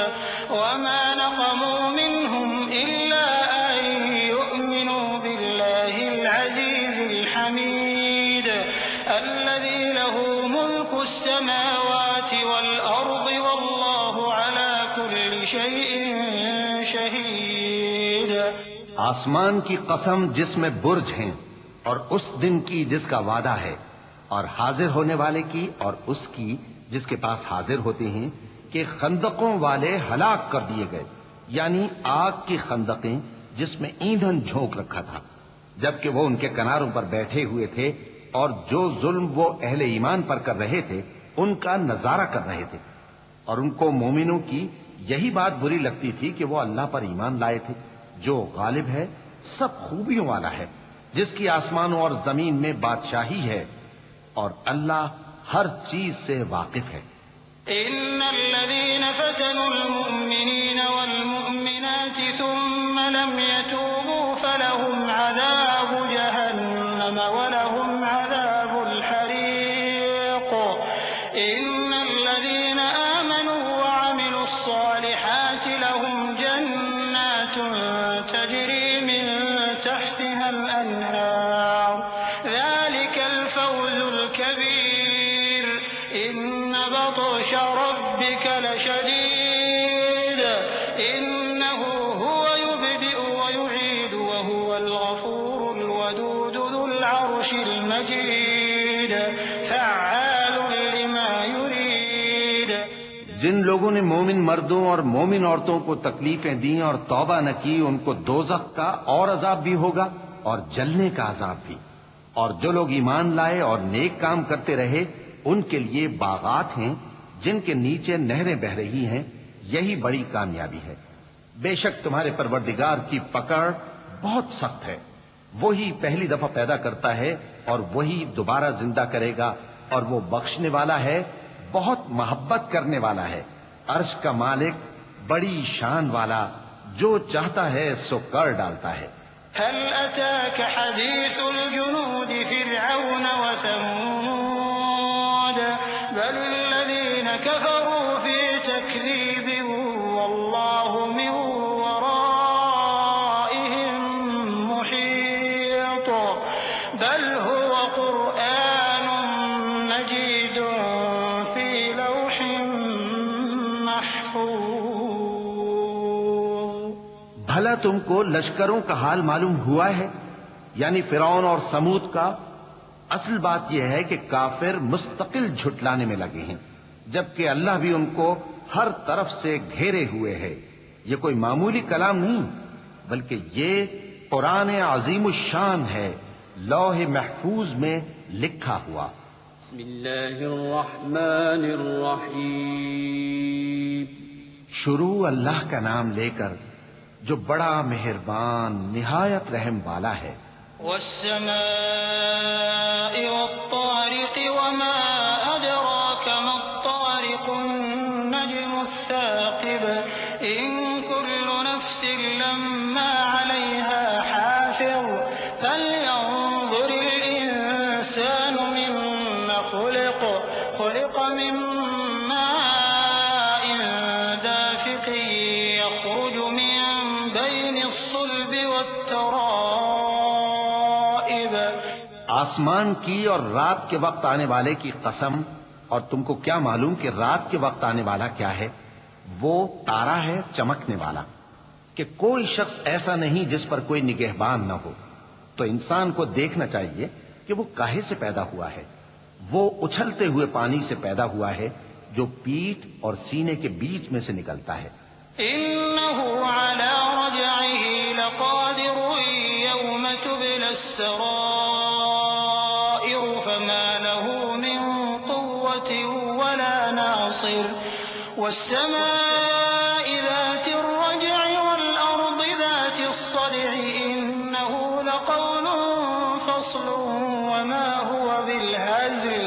وما نقموا منهم إلا أن يؤمنوا بالله العزيز الحميد الذي له ملك السماوات والأرض والله على كل شيء شهيد. آسمان کی قسم جس میں برج ہیں اور اس دن کی جس کا وعدہ ہے، اور حاضر ہونے والے کی اور اس کی جس کے پاس حاضر ہوتے ہیں کہ خندقوں والے ہلاک کر دیے گئے، یعنی آگ کی خندقیں جس میں ایندھن جھونک رکھا تھا، جبکہ وہ ان کے کناروں پر بیٹھے ہوئے تھے اور جو ظلم وہ اہل ایمان پر کر رہے تھے ان کا نظارہ کر رہے تھے. اور ان کو مومنوں کی یہی بات بری لگتی تھی کہ وہ اللہ پر ایمان لائے تھے جو غالب ہے، سب خوبیوں والا ہے، جس کی آسمانوں اور زمین میں بادشاہی ہے. اور اللہ ہر چیز سے واقف ہے۔ إن الذين فتنوا المؤمنين والمؤمنات ثم لم يتوبوا فلهم عذاب جهنم ولهم عذاب الحريق إن الذين آمنوا وعملوا الصالحات لهم جنات تجري من تحتها الأنهار ذلك الفوز الكبير إن بطش ربك لشديد إنه هو يبدئ ويعيد وهو الغفور الودود ذو العرش المجيد فعال لما يريد۔ جن لوگوں نے مومن مردوں اور مومن عورتوں کو تکلیفیں دیں اور توبہ نہ کی، ان کو دوزخ کا اور عذاب بھی ہوگا اور جلنے کا عذاب بھی، اور جو لوگ ایمان لائے اور نیک کام کرتے رہے ان کے لیے باغات ہیں جن کے نیچے نہریں بہ رہی ہیں، یہی بڑی کامیابی ہے۔ بے شک تمہارے پروردگار کی پکڑ بہت سخت ہے، وہی پہلی دفعہ پیدا کرتا ہے اور وہی دوبارہ زندہ کرے گا، اور وہ بخشنے والا ہے، بہت محبت کرنے والا ہے، عرش کا مالک، بڑی شان والا، جو چاہتا ہے سو کر ڈالتا ہے۔ هل أتاك حديث الجنود فرعون وثمود بل الذين كفروا في تكذيب والله من ورائهم محيط بل هو قرآن مجيد في لوح محفوظ۔ بھلا تم کو لشکروں کا حال معلوم ہوا ہے، یعنی فرعون اور سمود کا؟ اصل بات یہ ہے کہ کافر مستقل جھٹلانے میں لگے ہیں، جبکہ اللہ بھی ان کو ہر طرف سے گھیرے ہوئے ہے۔ یہ کوئی معمولی کلام نہیں، بلکہ یہ قرآن عظیم الشان ہے، لوح محفوظ میں لکھا ہوا۔ بسم اللہ الرحمن الرحیم۔ شروع اللہ کا نام لے کر جو بڑا مہربان نہایت رحم والا ہے۔ والسماء والطارق وما أدراك ما الطارق النجم الثاقب إن كل نفس لما عليها حافظ فلينظر الإنسان مما خلق من ماء دافق يخرج من بين الصلب والترائب۔ آسمان کی اور رات کے وقت آنے والے کی قسم، اور تم کو کیا معلوم کہ رات کے وقت آنے والا کیا ہے؟ وہ تارا ہے چمکنے والا، کہ کوئی شخص ایسا نہیں جس پر کوئی نگہبان نہ ہو۔ تو انسان کو دیکھنا چاہیے کہ وہ کاہے سے پیدا ہوا ہے۔ وہ اچھلتے ہوئے پانی سے پیدا ہوا ہے جو پیٹھ اور سینے کے بیچ میں سے نکلتا ہے۔ إنه على رجعه لقادر يوم تبلى السرائر فما له من قوة ولا ناصر والسماء ذات الرجع والأرض ذات الصدع إنه لقول فصل وما هو بالهزل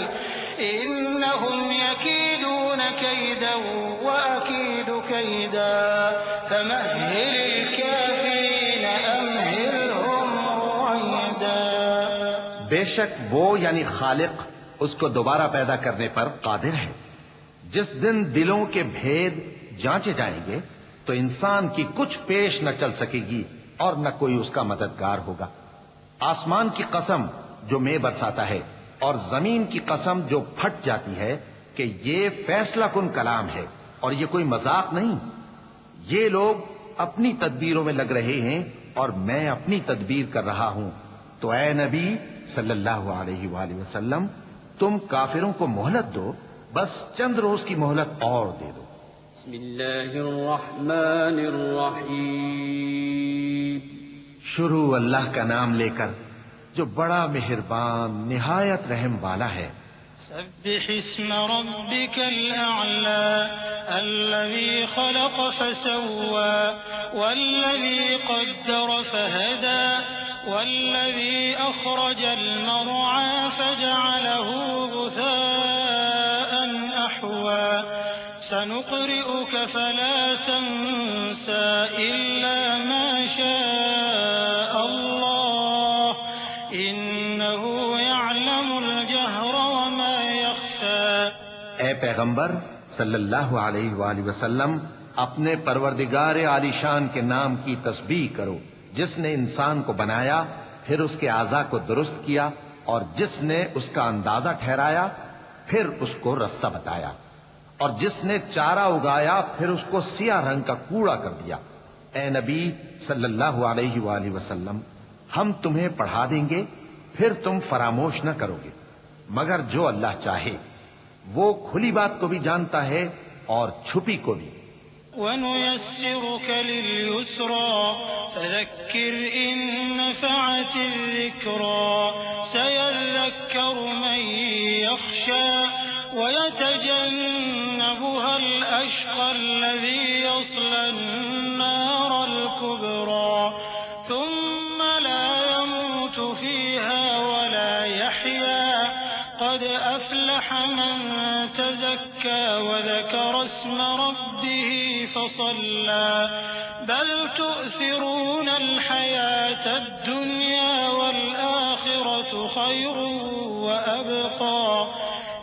إنهم يكيدون كيدا وأكيد كيدا فمهل الكافرين أمهلهم رويدا۔ بے شک وہ یعنی خالق اس کو دوبارہ پیدا کرنے پر قادر ہے۔ جس دن دلوں کے بھید جانچے جائیں گے تو انسان کی کچھ پیش نہ چل سکے گی اور نہ کوئی اس کا مددگار ہوگا۔ آسمان کی قسم جو مے برساتا ہے، اور زمین کی قسم جو پھٹ جاتی ہے، کہ یہ فیصلہ کن کلام ہے اور یہ کوئی مذاق نہیں۔ یہ لوگ اپنی تدبیروں میں لگ رہے ہیں اور میں اپنی تدبیر کر رہا ہوں۔ تو اے نبی صلی اللہ علیہ وآلہ وسلم، تم کافروں کو مہلت دو، بس چند روز کی مہلت اور دے دو۔ بسم اللہ الرحمن الرحیم۔ شروع اللہ کا نام لے کر جو بڑا مہربان نہایت رحم والا ہے۔ سبح اسم ربك الأعلى الذي خلق فسوى والذي قدر فهدى والذي أخرج المرعى فجعله غثاء أحوى سنقرئك فلا تنسى إلا ما شاء الله إنه يعلم الجهر وما يخفى. اے پیغمبر صلی اللہ علیہ وآلہ وسلم، اپنے پروردگار عالی شان کے نام کی تسبیح کرو، جس نے انسان کو بنایا، پھر اس کے اعضاء کو درست کیا، اور جس نے اس کا اندازہ ٹھہرایا، پھر اس کو رستہ بتایا، اور جس نے چارہ اگایا، پھر اس کو سیاہ رنگ کا کوڑا کر دیا. اے نبی صلی اللہ علیہ وآلہ وسلم، ہم تمہیں پڑھا دیں گے، پھر تم فراموش نہ کرو گے، مگر جو اللہ چاہے. وہ کھلی بات کو بھی جانتا ہے اور چھپی کو بھی. وَنُيَسِّرُكَ لِلْيُسْرَىٰ فَذَكِّرْ إِن نَّفَعَتِ الذِّكْرَىٰ سَيَذَّكَّرُ مَن يَخْشَىٰ وَيَتَجَنَّبُهَا الْأَشْقَى الَّذِي يَصْلَى النَّارَ الْكُبْرَىٰ ثُمَّ لَا يَمُوتُ فِيهَا وَلَا يَحْيَىٰ قَدْ أَفْلَحَ مَن تَزَكَّىٰ وَذَكَرَ اسْمَ رَبِّهِ فَصَلَّىٰ بَلْ تُؤْثِرُونَ الْحَيَاةَ الدُّنْيَا وَالْآخِرَةُ خَيْرٌ وَأَبْقَىٰ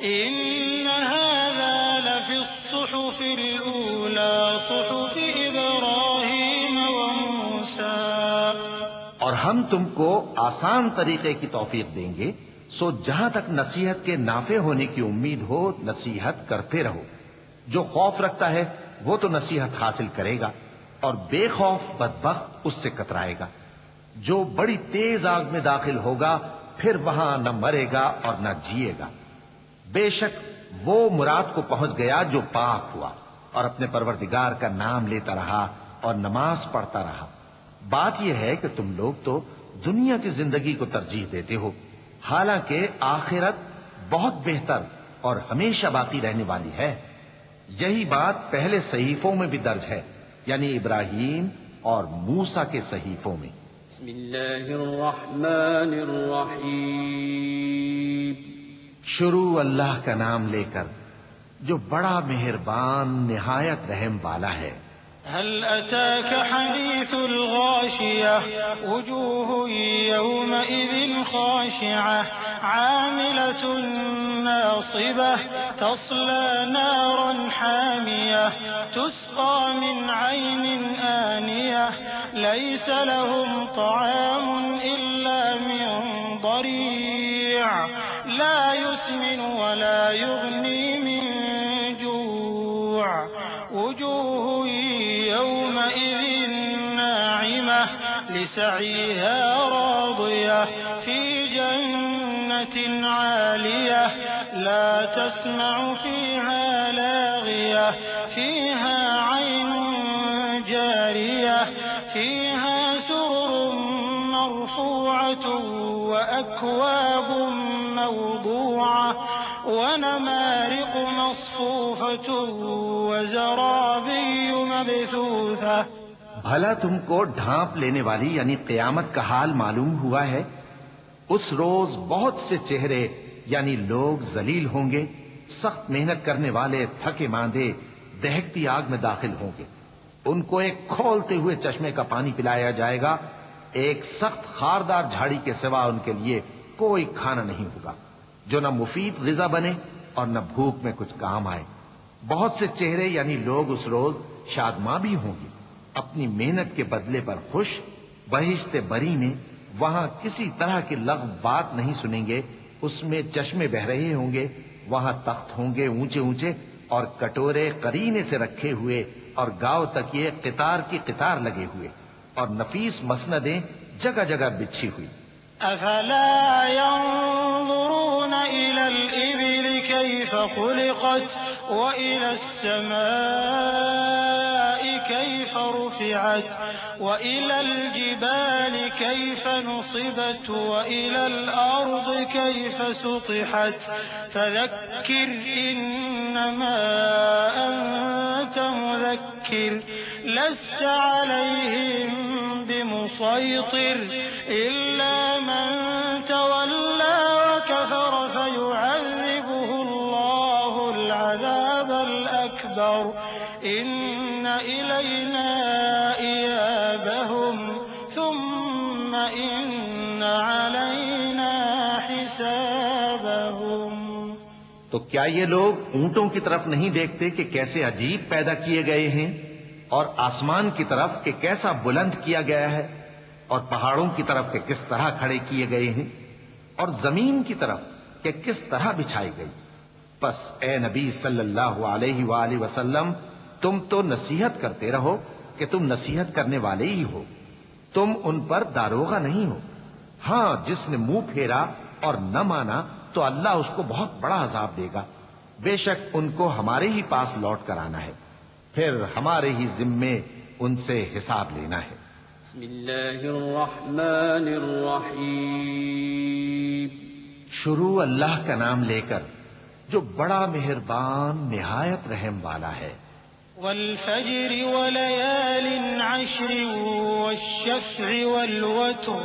إِنَّ هَٰذَا لَفِي الصُّحُفِ الْأُولَىٰ صُحُفِ إِبْرَاهِيمَ وَمُوسَىٰ. اور ہم تم کو آسان طریقے کی توفیق دیں گے، سو جہاں تک نصیحت کے نافع ہونے کی امید ہو نصیحت کرتے رہو. جو خوف رکھتا ہے وہ تو نصیحت حاصل کرے گا، اور بے خوف بدبخت اس سے کترائے گا. جو بڑی تیز آگ میں داخل ہوگا پھر وہاں نہ مرے گا اور نہ جیے گا. بے شک وہ مراد کو پہنچ گیا جو پاک ہوا اور اپنے پروردگار کا نام لیتا رہا اور نماز پڑھتا رہا. بات یہ ہے کہ تم لوگ تو دنیا کی زندگی کو ترجیح دیتے ہو، حالانکہ آخرت بہت بہتر اور ہمیشہ باقی رہنے والی ہے. یہی بات پہلے صحیفوں میں بھی درج ہے، یعنی ابراہیم اور موسیٰ کے صحیفوں میں. بسم اللہ الرحمن الرحیم. شروع اللہ کا نام لے کر جو بڑا مہربان نہایت رحم والا ہے. هل أتاك حديث الغاشية وجوه يومئذ خاشعة عاملة ناصبة تصلى نارا حامية تسقى من عين آنية ليس لهم طعام إلا من ضريع لا يسمن ولا يغني من جوع وجوه يومئذ ناعمة لسعيها راضية في جنة عالية لا تسمع فيها لاغية فيها عين جارية فيها سرر مرفوعة وأكواب موضوعة ونمارق مصفوفة وزرابي مبثوثة. بھلا تم کو ڈھانپ لینے والی یعنی قیامت کا حال معلوم ہوا ہے؟ اس روز بہت سے چہرے یعنی لوگ ذلیل ہوں گے، سخت محنت کرنے والے تھکے ماندے دہکتی آگ میں داخل ہوں گے. ان کو ایک کھولتے ہوئے چشمے کا پانی پلایا جائے گا. ایک سخت خاردار جھاڑی کے سوا ان کے لیے کوئی کھانا نہیں ہوگا جو نہ مفید غذا بنے اور نہ بھوک میں کچھ کام آئے. بہت سے چہرے یعنی لوگ اس روز شادماں بھی ہوں گے، اپنی محنت کے بدلے پر خوش. بہشت بری میں وہاں کسی طرح کی لغو بات نہیں سنیں گے. اس میں چشمے بہ رہے ہوں گے، وہاں تخت ہوں گے اونچے اونچے اور کٹورے قرینے سے رکھے ہوئے اور گاؤں تک یہ قطار کی قطار لگے ہوئے اور نفیس مسندیں جگہ جگہ بچھی ہوئی. افلا ينظرون الى الابل كيف خلقت والى السماء كيف رفعت والى الجبال كيف نصبت والى الارض كيف سطحت فذكر انما انت مذكر لست عليهم بمسيطر إلا من تولى وكفر فيعذبه الله العذاب الأكبر إن إلينا إيابهم ثم إن علينا حسابهم۔ تو کیا یہ لوگ اونٹوں کی طرف نہیں دیکھتے کہ کیسے عجیب پیدا کیے گئے ہیں، اور آسمان کی طرف کہ کیسا بلند کیا گیا ہے، اور پہاڑوں کی طرف کہ کس طرح کھڑے کیے گئے ہیں، اور زمین کی طرف کہ کس طرح بچھائی گئی؟ پس اے نبی صلی اللہ علیہ وآلہ وسلم، تم تو نصیحت کرتے رہو کہ تم نصیحت کرنے والے ہی ہو، تم ان پر داروغہ نہیں ہو۔ ہاں، جس نے منہ پھیرا اور نہ مانا تو اللہ اس کو بہت بڑا عذاب دے گا۔ بے شک ان کو ہمارے ہی پاس لوٹ کر آنا ہے، پھر ہمارے ہی ذمے ان سے حساب لینا ہے۔ بسم اللہ الرحمن الرحیم۔ شروع اللہ کا نام لے کر جو بڑا مہربان نہایت رحم والا ہے۔ والفجر وليال عشر والشفع والوتر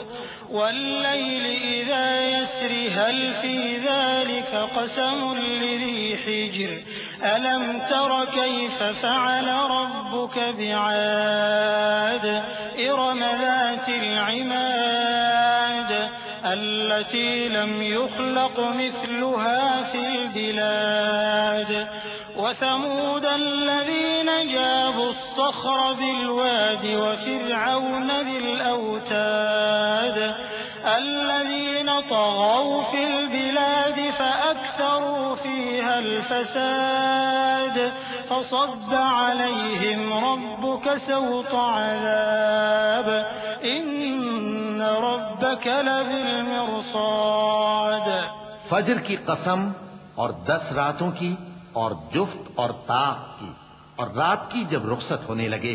والليل إذا يسر هل في ذلك قسم لذي حجر ألم تر كيف فعل ربك بعاد إرم ذات العماد التي لم يخلق مثلها في البلاد وثمود الذين جابوا الصخر بالواد وفرعون ذي الأوتاد الذين طغوا في البلاد فأكثروا فيها الفساد فصب عليهم ربك سوط عذاب إن ربك لبالمرصاد۔ فجر کی قسم اور 10 راتوں کی اور جفت اور طاق کی، اور رات کی جب رخصت ہونے لگے،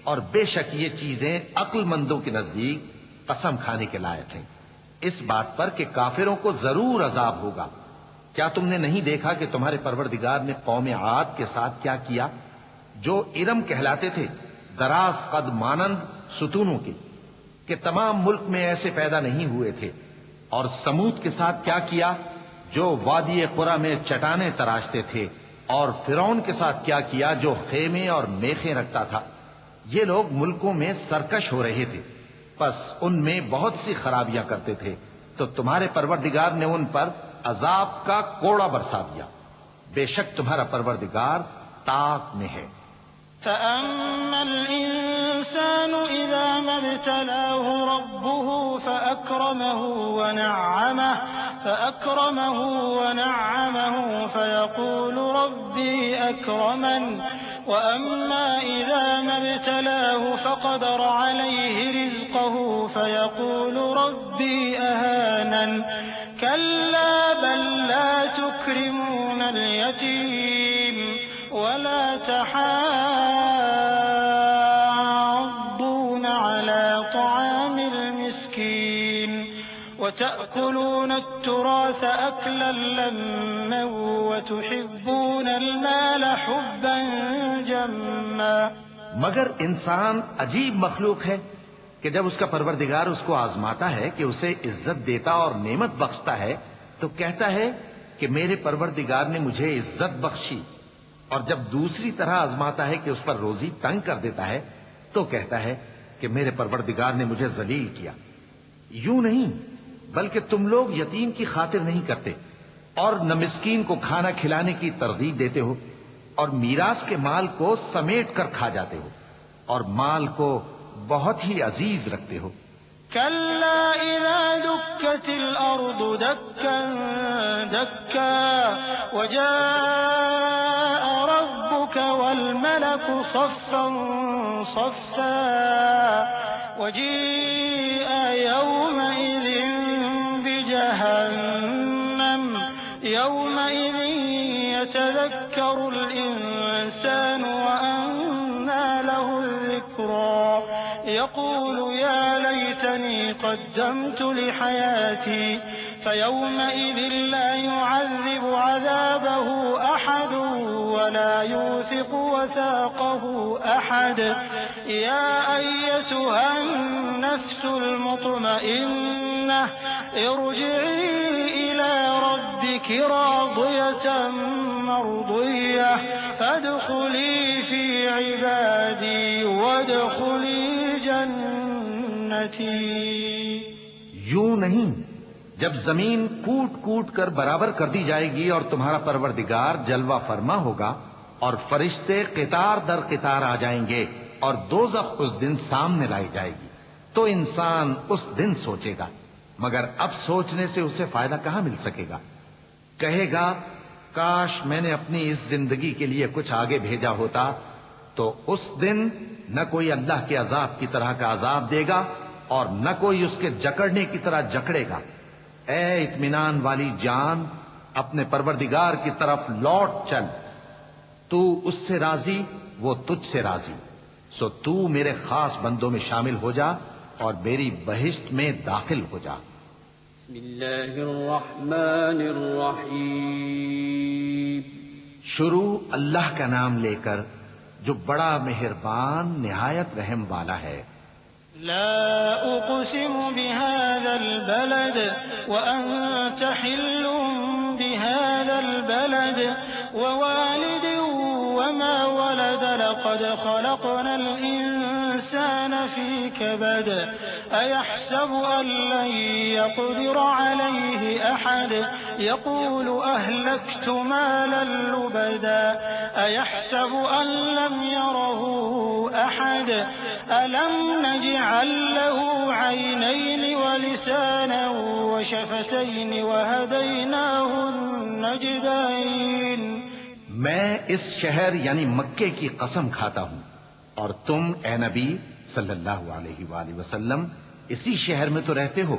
اور بے شک یہ چیزیں عقل مندوں کے نزدیک قسم کھانے کے لائق ہیں، اس بات پر کہ کافروں کو ضرور عذاب ہوگا۔ کیا تم نے نہیں دیکھا کہ تمہارے پروردگار نے قوم عاد کے ساتھ کیا کیا، جو ارم کہلاتے تھے، دراز قد مانند ستونوں کے، کہ تمام ملک میں ایسے پیدا نہیں ہوئے تھے؟ اور سمود کے ساتھ کیا کیا، جو وادی قرا میں چٹانیں تراشتے تھے؟ اور فرعون کے ساتھ کیا کیا، جو خیمے اور میخیں رکھتا تھا؟ یہ لوگ ملکوں میں سرکش ہو رہے تھے، پس ان میں بہت سی خرابیاں کرتے تھے، تو تمہارے پروردگار نے ان پر عذاب کا کوڑا برسا دیا۔ بے شک تمہارا پروردگار طاق میں ہے۔ فأما الإنسان إذا ما ابتلاه ربه فأكرمه ونعمه فيقول ربي أكرمن وأما إذا ما ابتلاه فقدر عليه رزقه فيقول ربي أهانن كلا بل لا تكرمون اليتيم ولا تحاضون على طعام المسكين وتأكلون التراث أكلا لما وتحبون المال حبا جما۔ مگر انسان عجیب مخلوق ہے کہ جب اس کا پروردگار اس کو آزماتا ہے کہ اسے عزت دیتا اور نعمت بخشتا ہے تو کہتا ہے کہ میرے پروردگار نے مجھے عزت بخشی، اور جب دوسری طرح آزماتا ہے کہ اس پر روزی تنگ کر دیتا ہے تو کہتا ہے کہ میرے پروردگار نے مجھے ذلیل کیا۔ یوں نہیں، بلکہ تم لوگ یتیم کی خاطر نہیں کرتے، اور نہ مسکین کو کھانا کھلانے کی ترغیب دیتے ہو، اور میراث کے مال کو سمیٹ کر کھا جاتے ہو، اور مال کو بہت ہی عزیز رکھتے ہو۔ كلا إذا دكت الأرض دكا دكا وجاء ربك والملك صفا صفا وجيء يومئذ بجهنم يومئذ يتذكر الإنسان وأنى له الذكرى يقول يا ليتني قدمت لحياتي فيومئذ لا يعذب عذابه أحد ولا يوثق وثاقه أحد يا أيتها النفس المطمئنة ارجعي إلى ربك راضية مرضية فادخلي في عبادي وادخلي جنتي. یوں نہیں، جب زمین کوٹ کوٹ کر برابر کر دی جائے گی اور تمہارا پروردگار جلوہ فرما ہوگا اور فرشتے قطار در قطار آ جائیں گے اور دوزخ اس دن سامنے لائی جائے گی، تو انسان اس دن سوچے گا، مگر اب سوچنے سے اسے فائدہ کہاں مل سکے گا؟ کہے گا کاش میں نے اپنی اس زندگی کے لیے کچھ آگے بھیجا ہوتا. تو اس دن نہ کوئی اللہ کے عذاب کی طرح کا عذاب دے گا اور نہ کوئی اس کے جکڑنے کی طرح جکڑے گا. اے اطمینان والی جان، اپنے پروردگار کی طرف لوٹ چل، تو اس سے راضی وہ تجھ سے راضی، سو تو میرے خاص بندوں میں شامل ہو جا اور میری بہشت میں داخل ہو جا. بسم اللہ الرحمن الرحیم. شروع اللہ کا نام لے کر جو بڑا مہربان نہایت رحم والا ہے. لا أقسم بهذا البلد وأنت حل بهذا البلد ووالد وما ولد لقد خلقنا الإنسان في كبد أيحسب أن لن يقدر عليه أحد يقول أهلكت مالا لبدا أيحسب أن لم يره أحد ألم نجعل له عينين ولسانا وشفتين وهديناه النجدين. میں اس شہر یعنی مکے کی قسم کھاتا ہوں اور تم اے نبی صلی اللہ علیہ وآلہ وسلم اسی شہر میں تو رہتے ہو،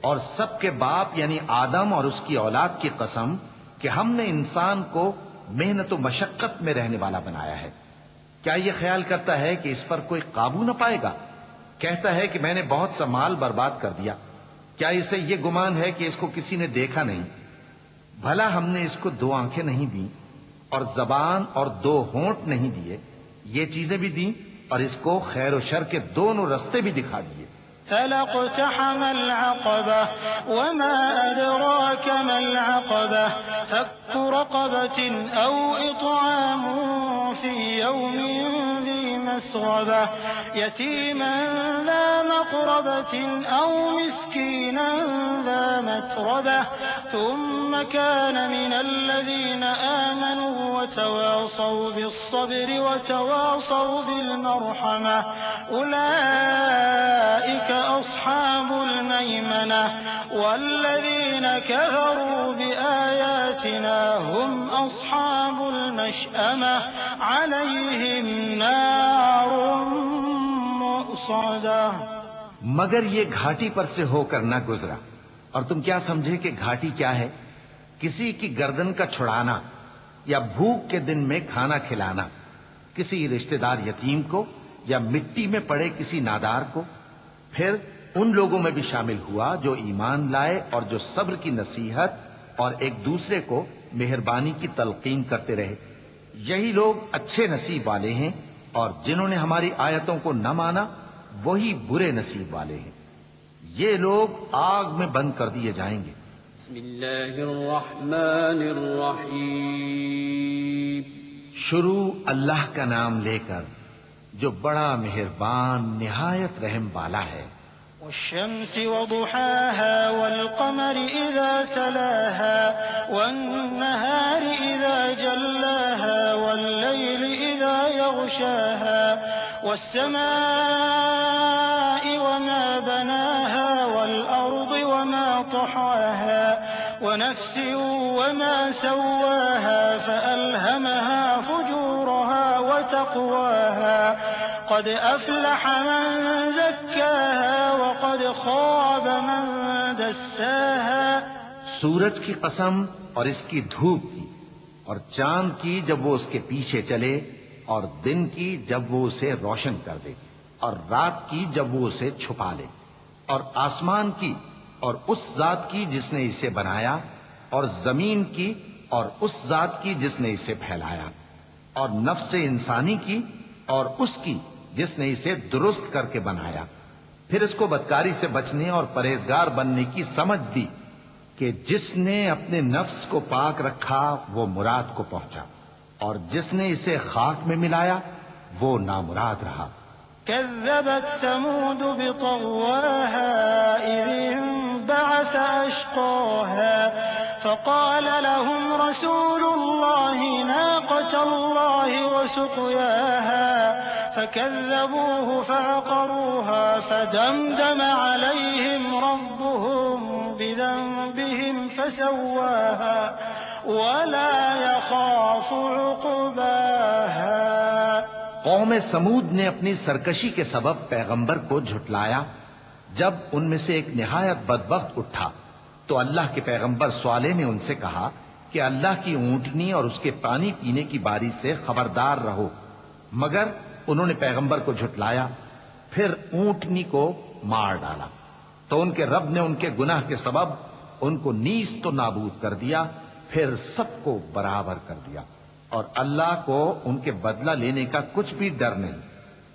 اور سب کے باپ یعنی آدم اور اس کی اولاد کی قسم کہ ہم نے انسان کو محنت و مشقت میں رہنے والا بنایا ہے. کیا یہ خیال کرتا ہے کہ اس پر کوئی قابو نہ پائے گا؟ کہتا ہے کہ میں نے بہت سا مال برباد کر دیا. کیا اسے یہ گمان ہے کہ اس کو کسی نے دیکھا نہیں؟ بھلا ہم نے اس کو 2 آنکھیں نہیں دیں اور زبان اور 2 ہونٹ نہیں دیے؟ یہ چیزیں بھی دیں اور اس کو خیر و شر کے دونوں رستے بھی دکھا دیے. فلاقتحم العقبة وما أدراك ما العقبة فك رقبة أو إطعام في يوم ذي مسغبة يتيما ذا مقربة أو مسكينا ذا متربة ثم كان من الذين آمنوا وتواصوا بالصبر وتواصوا بالمرحمة أولئك أصحاب الميمنة والذين كفروا بآياتنا هم أصحاب المشأمة عليهم نار مؤصدة. مگر یہ گھاٹی پر سے ہو کر نہ گزرا، اور تم کیا سمجھے کہ گھاٹی کیا ہے؟ کسی کی گردن کا چھڑانا یا بھوک کے دن میں کھانا کھلانا، کسی رشتہ دار یتیم کو یا مٹی میں پڑے کسی نادار کو. پھر ان لوگوں میں بھی شامل ہوا جو ایمان لائے اور جو صبر کی نصیحت اور ایک دوسرے کو مہربانی کی تلقین کرتے رہے. یہی لوگ اچھے نصیب والے ہیں، اور جنہوں نے ہماری آیتوں کو نہ مانا وہی برے نصیب والے ہیں. یہ لوگ آگ میں بند کر دیے جائیں گے. بسم اللہ الرحمن الرحیم. شروع اللہ کا نام لے کر جو بڑا مہربان نہایت رحم والا ہے. والشمس وضحاها والقمر إذا تلاها والنهار إذا جلاها والليل إذا يغشاها والسماء وما بناها والأرض وما طحاها ونفس وما سواها فألهمها فجورها وتقواها قد أفلح من زكاها وقد خاب من دساها. سورج کی قسم اور اس کی دھوپ کی، اور چاند کی جب وہ اس کے پیچھے چلے، اور دن کی جب وہ اسے روشن کر دے، اور رات کی جب وہ اسے چھپا لے، اور آسمان کی اور اس ذات کی جس نے اسے بنایا، اور زمین کی اور اس ذات کی جس نے اسے پھیلایا. اور نفس انسانی کی اور اس کی جس نے اسے درست کر کے بنایا، پھر اس کو بدکاری سے بچنے اور پرہیزگار بننے کی سمجھ دی کہ جس نے اپنے نفس کو پاک رکھا وہ مراد کو پہنچا، اور جس نے اسے خاک میں ملایا وہ نامراد رہا۔ كذبت ثمود بطغواها إذ انبعث أشقاها فقال لهم رسول الله ناقة الله وسقياها فكذبوه فعقروها فدمدم عليهم ربهم بذنبهم فسواها ولا يخاف عقباها۔ قوم سمود نے اپنی سرکشی کے سبب پیغمبر کو جھٹلایا۔ جب ان میں سے ایک نہایت بدبخت اٹھا تو اللہ کے پیغمبر صالح نے ان سے کہا کہ اللہ کی اونٹنی اور اس کے پانی پینے کی باری سے خبردار رہو، مگر انہوں نے پیغمبر کو جھٹلایا، پھر اونٹنی کو مار ڈالا تو ان کے رب نے ان کے گناہ کے سبب ان کو نیست و نابود کر دیا، پھر سب کو برابر کر دیا، اور اللہ کو ان کے بدلہ لینے کا کچھ بھی ڈر نہیں۔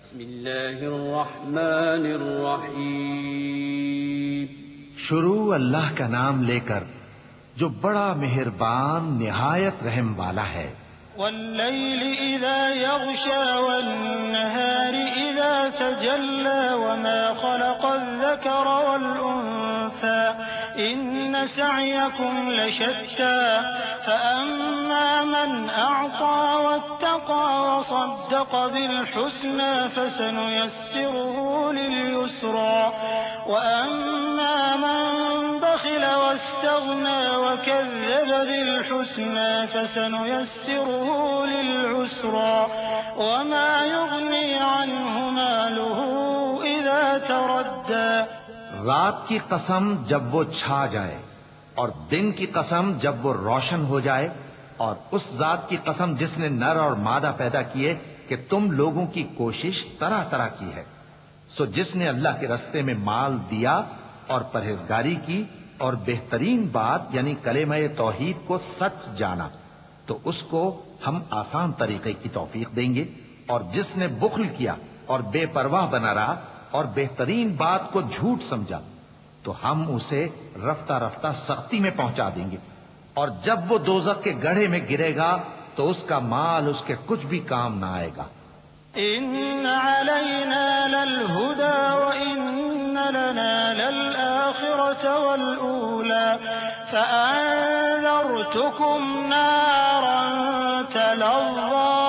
بسم اللہ الرحمن الرحیم۔ شروع اللہ کا نام لے کر جو بڑا مہربان نہایت رحم والا ہے۔ والليل إذا يغشى والنهار إذا تجلى وما خلق الذكر والأنثى إن سعيكم لشتى فأما من أعطى واتقى وصدق بالحسنى فسنيسره لليسرى وأما من بخل واستغنى وكذب بالحسنى فسنيسره للعسرى وما يغني عنه ماله إذا تردى۔ رات کی قسم جب وہ چھا جائے اور دن کی قسم جب وہ روشن ہو جائے، اور اس ذات کی قسم جس نے نر اور مادہ پیدا کیے کہ تم لوگوں کی کوشش طرح طرح کی ہے، سو جس نے اللہ کے رستے میں مال دیا اور پرہیزگاری کی اور بہترین بات یعنی کلمہ توحید کو سچ جانا تو اس کو ہم آسان طریقے کی توفیق دیں گے، اور جس نے بخل کیا اور بے پرواہ بنا رہا اور بہترین بات کو جھوٹ سمجھا تو ہم اسے رفتہ رفتہ سختی میں پہنچا دیں گے، اور جب وہ دوزخ کے گڑھے میں گرے گا تو اس کا مال اس کے کچھ بھی کام نہ آئے گا۔ إن علينا للهدى وإن لنا للآخرة والأولى فأنذرتكم نارا تلظى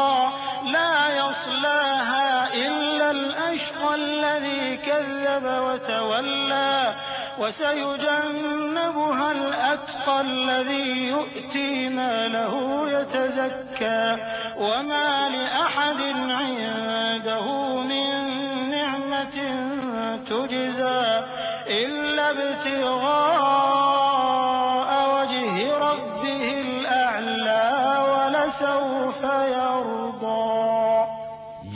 لا يصلاها إلا الأشقى الذي كذب وتولى وسيجنبها الأتقى الذي يؤتي ماله يتزكى وما لأحد عنده من نعمة تجزى إلا ابتغاء وجه ربه الأعلى ولسوف يرضى۔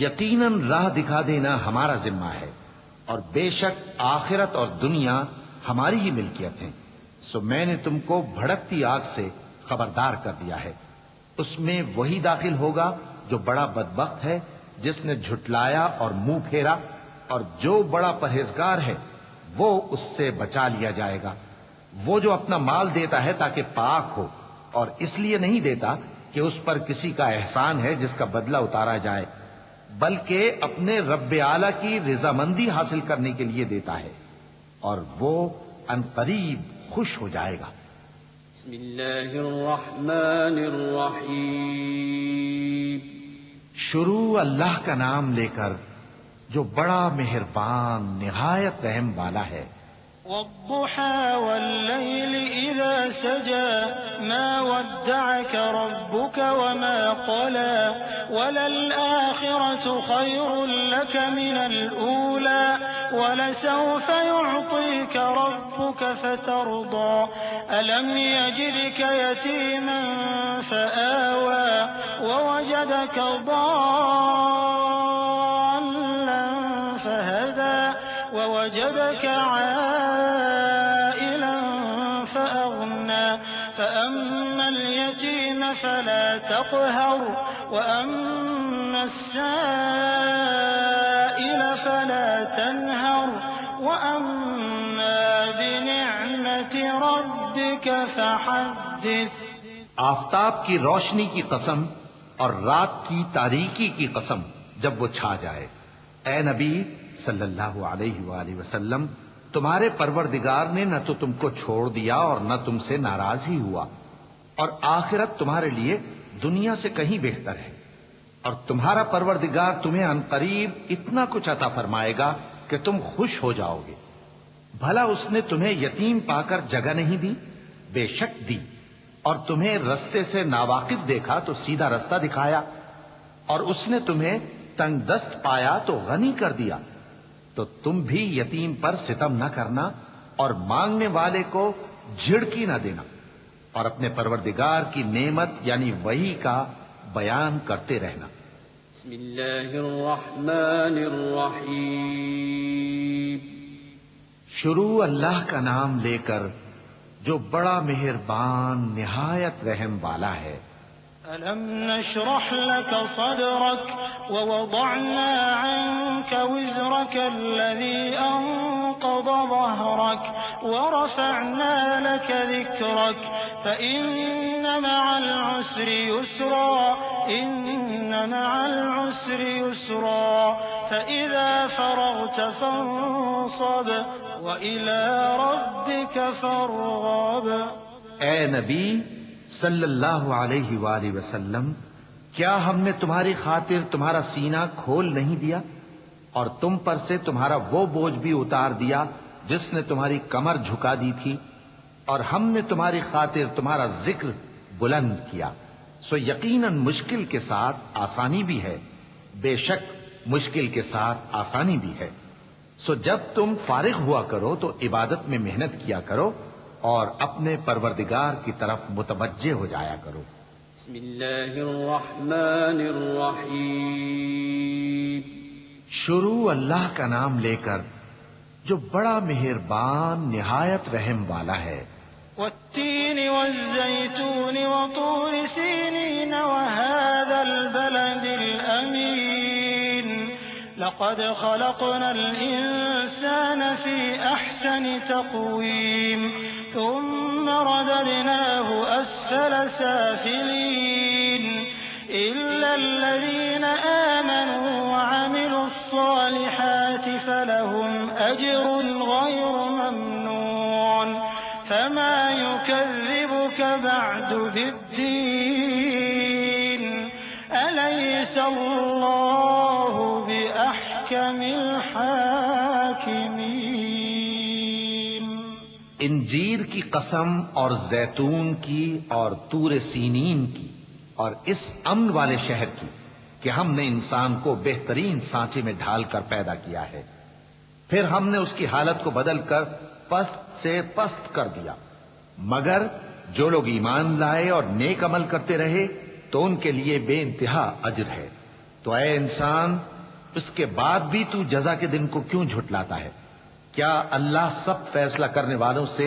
یقیناً راہ دکھا دینا ہمارا ذمہ ہے، اور بے شک آخرت اور دنیا ہماری ہی ملکیت ہیں، سو میں نے تم کو بھڑکتی آگ سے خبردار کر دیا ہے، اس میں وہی داخل ہوگا جو بڑا بدبخت ہے، جس نے جھٹلایا اور منہ پھیرا، اور جو بڑا پرہیزگار ہے وہ اس سے بچا لیا جائے گا۔ وہ جو اپنا مال دیتا ہے تاکہ پاک ہو، اور اس لیے نہیں دیتا کہ اس پر کسی کا احسان ہے جس کا بدلہ اتارا جائے، بلکہ اپنے رب اعلیٰ کی رضامندی حاصل کرنے کے لیے دیتا ہے، اور وہ عنقریب خوش ہو جائے گا۔ بسم اللہ الرحمن الرحیم۔ شروع اللہ کا نام لے کر جو بڑا مہربان نہایت رحم والا ہے۔ والضحى والليل إذا سجى ما ودعك ربك وما قلى وللآخرة خير لك من الأولى ولسوف يعطيك ربك فترضى ألم يجدك يتيما فآوى ووجدك ضالا فهدى ووجدك عائلا فأغنى فأما اليتيم فلا تقهر وأما السائل فلا تنهر وأما بنعمة ربك فحدث۔ آفتاب کی روشنی کی قسم اور رات کی تاریکی کی قسم جب وہ چھا جائے، اے نبی صلی اللہ علیہ وآلہ وسلم، تمہارے پروردگار نے نہ تو تم کو چھوڑ دیا اور نہ تم سے ناراض ہی ہوا، اور آخرت تمہارے لیے دنیا سے کہیں بہتر ہے، اور تمہارا پروردگار تمہیں عنقریب اتنا کچھ عطا فرمائے گا کہ تم خوش ہو جاؤ گے۔ بھلا اس نے تمہیں یتیم پا کر جگہ نہیں دی؟ بے شک دی، اور تمہیں رستے سے ناواقف دیکھا تو سیدھا رستہ دکھایا، اور اس نے تمہیں تنگ دست پایا تو غنی کر دیا۔ تو تم بھی یتیم پر ستم نہ کرنا اور مانگنے والے کو جھڑکی نہ دینا، اور اپنے پروردگار کی نعمت یعنی وحی کا بیان کرتے رہنا۔ بسم اللہ الرحمن الرحیم۔ شروع اللہ کا نام لے کر جو بڑا مہربان نہایت رحم والا ہے۔ ألم نشرح لك صدرك ووضعنا عنك وزرك الذي أنقض ظهرك ورفعنا لك ذكرك فإن مع العسر يسرا إن مع العسر يسرا فإذا فرغت فانصب وإلى ربك فارغب۔ اے نبی صلی اللہ علیہ وآلہ وسلم، کیا ہم نے تمہاری خاطر تمہارا سینہ کھول نہیں دیا اور تم پر سے تمہارا وہ بوجھ بھی اتار دیا جس نے تمہاری کمر جھکا دی تھی، اور ہم نے تمہاری خاطر تمہارا ذکر بلند کیا، سو یقیناً مشکل کے ساتھ آسانی بھی ہے، بے شک مشکل کے ساتھ آسانی بھی ہے۔ سو جب تم فارغ ہوا کرو تو عبادت میں محنت کیا کرو اور اپنے پروردگار کی طرف متوجہ ہو جایا کرو۔ بسم اللہ الرحمن الرحیم۔ شروع اللہ کا نام لے کر جو بڑا مہربان نہایت رحم والا ہے۔ والتين والزيتون وطور سينين وهذا البلد الأمين لقد خلقنا الإنسان في أحسن تقويم ثم رددناه أسفل سافلين إلا الذين آمنوا وعملوا الصالحات فلهم أجر غير ممنون فما يكذبك بعد بالدين أليس الله بأحكم الحاكمين۔ انجیر کی قسم اور زیتون کی اور طور سینین کی اور اس امن والے شہر کی کہ ہم نے انسان کو بہترین سانچے میں ڈھال کر پیدا کیا ہے، پھر ہم نے اس کی حالت کو بدل کر پست سے پست کر دیا، مگر جو لوگ ایمان لائے اور نیک عمل کرتے رہے تو ان کے لیے بے انتہا اجر ہے۔ تو اے انسان، اس کے بعد بھی تو جزا کے دن کو کیوں جھٹلاتا ہے؟ کیا اللہ سب فیصلہ کرنے والوں سے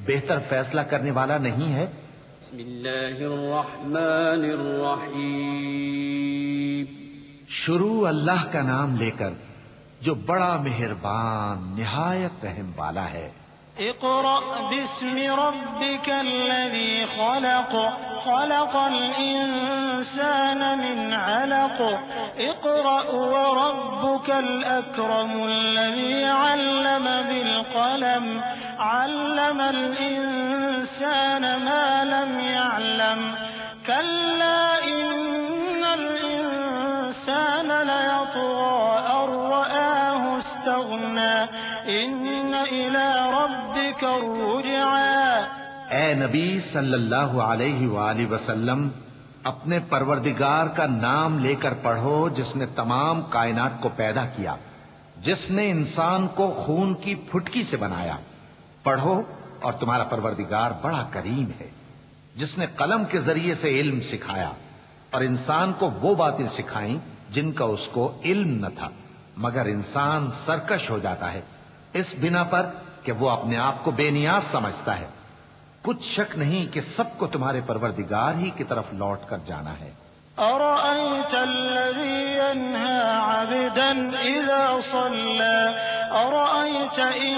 بہتر فیصلہ کرنے والا نہیں ہے؟ بسم اللہ الرحمن الرحیم۔ شروع اللہ کا نام لے کر جو بڑا مہربان نہایت رحم والا ہے۔ اقرأ باسم ربك الذي خلق خلق الإنسان من علق اقرأ وربك الأكرم الذي علم بالقلم علم الإنسان ما لم يعلم كلا إن الإنسان ليطغى أن رآه استغنى إن إلى ربك الرجعى۔ اے نبی صلی اللہ علیہ وآلہ وسلم، اپنے پروردگار کا نام لے کر پڑھو جس نے تمام کائنات کو پیدا کیا، جس نے انسان کو خون کی پھٹکی سے بنایا۔ پڑھو، اور تمہارا پروردگار بڑا کریم ہے، جس نے قلم کے ذریعے سے علم سکھایا اور انسان کو وہ باتیں سکھائیں جن کا اس کو علم نہ تھا، مگر انسان سرکش ہو جاتا ہے اس بنا پر کہ وہ اپنے آپ کو بے نیاز سمجھتا ہے۔ کچھ شک نہیں کہ سب کو تمہارے پروردگار ہی کی طرف لوٹ کر جانا ہے۔ أرأيت الذي ينهى عبدا إذا صلى أرأيت إن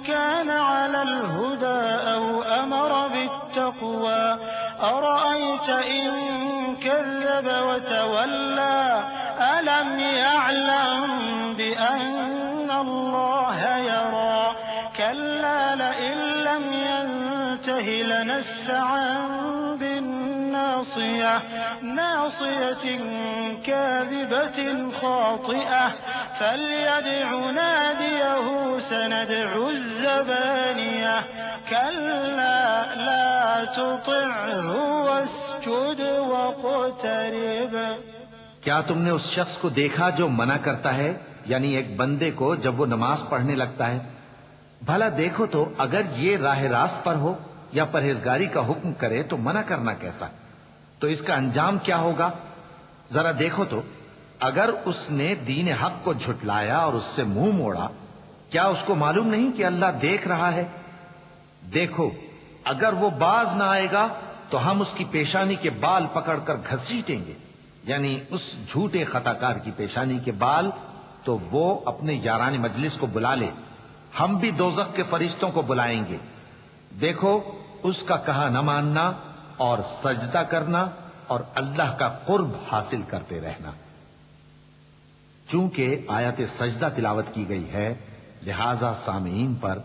كان على الهدى أو أمر بالتقوى أرأيت إن كذب وتولى ألم يعلم بأن الله يرى كلا لئن لم ينته لنسفعا بالناصية ناصية كاذبة خاطئة فليدع ناديه سندع الزبانية كلا لا تطعه واسجد واقترب. کیا تم نے اس شخص کو دیکھا جو منع کرتا ہے یعنی ایک بندے کو جب وہ نماز پڑھنے لگتا ہے؟ بھلا دیکھو تو اگر یہ راہ راست پر ہو یا پرہیزگاری کا حکم کرے تو منع کرنا کیسا؟ تو اس کا انجام کیا ہوگا؟ ذرا دیکھو تو اگر اس نے دین حق کو جھٹلایا اور اس سے منہ موڑا، کیا اس کو معلوم نہیں کہ اللہ دیکھ رہا ہے؟ دیکھو اگر وہ باز نہ آئے گا تو ہم اس کی پیشانی کے بال پکڑ کر گھسیٹیں گے، یعنی اس جھوٹے خطا کار کی پیشانی کے بال، تو وہ اپنے یاران مجلس کو بلا لے، ہم بھی دوزخ کے فرشتوں کو بلائیں گے۔ دیکھو اس کا کہا نہ ماننا اور سجدہ کرنا اور اللہ کا قرب حاصل کرتے رہنا۔ چونکہ آیت سجدہ تلاوت کی گئی ہے لہذا سامعین پر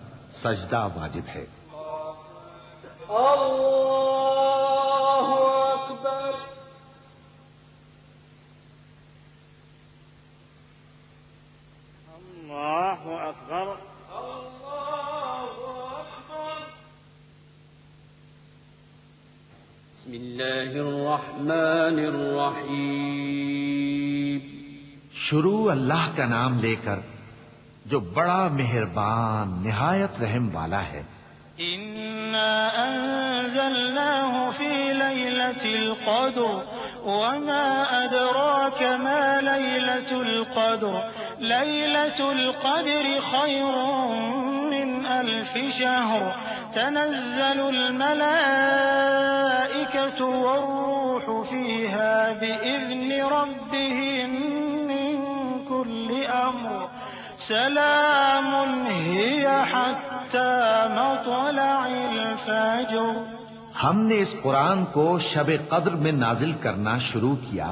سجدہ واجب ہے۔ اللہ اکبر۔ اللہ اکبر۔ بسم اللہ الرحمن الرحیم۔ شروع اللہ کا نام لے کر جو بڑا مہربان نہایت رحم والا ہے۔ إنا أنزلناه في ليلة القدر وما أدراك ما ليلة القدر ليلة القدر خير من 1000 شهر تنزل الملائكة والروح فيها بإذن ربهم من كل أمر سلام هي حتى مطلع الفجر۔ ہم نے اس قرآن کو شب قدر میں نازل کرنا شروع کیا،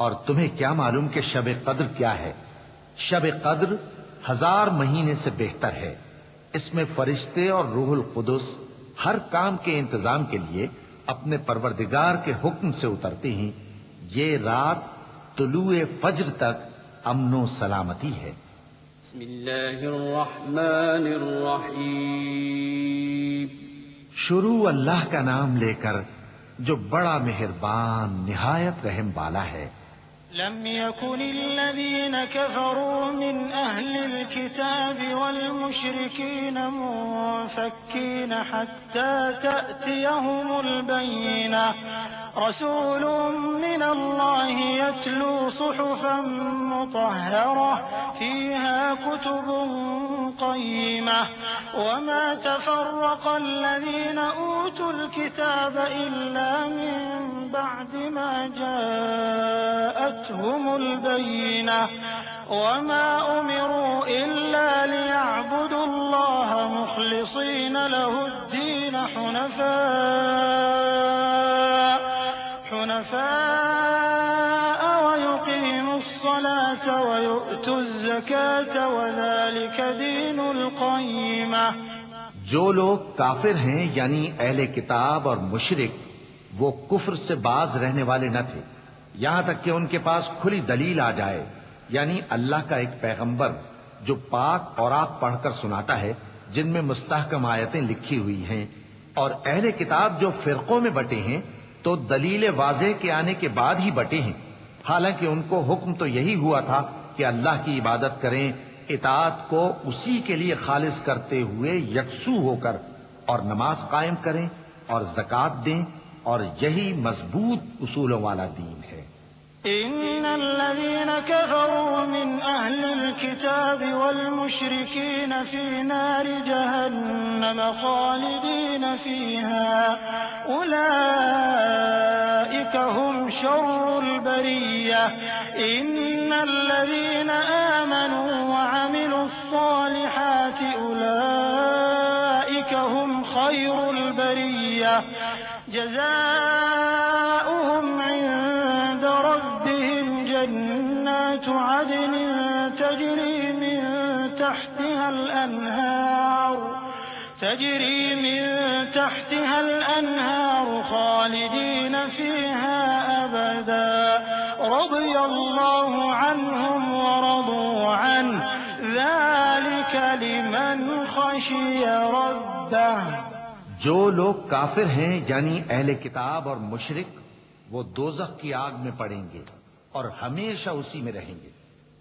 اور تمہیں کیا معلوم کہ شب قدر کیا ہے؟ شب قدر 1000 مہینے سے بہتر ہے۔ اس میں فرشتے اور روح القدس ہر کام کے انتظام کے لیے اپنے پروردگار کے حکم سے اترتے ہیں۔ یہ رات طلوع فجر تک امن و سلامتی ہے۔ بسم اللہ الرحمن الرحیم۔ شروع اللہ کا نام لے کر جو بڑا مہربان نہایت رحم والا ہے۔ لم يكن الذين كفروا من أهل الكتاب والمشركين منفكين حتى تأتيهم البينة رسول من الله يتلو صحفا مطهرة فيها كتب قيمة وما تفرق الذين أوتوا الكتاب إلا من بعد ما جاءتهم البينة وما أمروا إلا ليعبدوا الله مخلصين له الدين حنفاء ويقيموا الصلاة ويؤتوا الزكاة وذلك دين القيمة۔ جو لوگ کافر ہیں یعنی اہل کتاب اور مشرک، وہ کفر سے باز رہنے والے نہ تھے یہاں تک کہ ان کے پاس کھلی دلیل آ جائے، یعنی اللہ کا ایک پیغمبر جو پاک اورات پڑھ کر سناتا ہے جن میں مستحکم آیتیں لکھی ہوئی ہیں، اور اہل کتاب جو فرقوں میں بٹے ہیں تو دلیل واضح کے آنے کے بعد ہی بٹے ہیں، حالانکہ ان کو حکم تو یہی ہوا تھا کہ اللہ کی عبادت کریں، اطاعت کو اسی کے لیے خالص کرتے ہوئے یکسو ہو کر، اور نماز قائم کریں اور زکوٰۃ دیں، اور یہی مضبوط اصولوں والا دین ہے۔ إن الذين كفروا من أهل الكتاب والمشركين في نار جهنم خالدين فيها أولئك هم شر البرية إن الذين آمنوا وعملوا الصالحات أولئك هم خير البرية جزاؤهم عند ربهم جنات عدن تجري من تحتها الأنهار خالدين فيها أبدا رضي الله عنهم ورضوا عنه ذلك لمن خشي ربه. جو لوگ کافر ہیں یعنی اہل کتاب اور مشرک وہ دوزخ کی آگ میں پڑیں گے اور ہمیشہ اسی میں رہیں گے.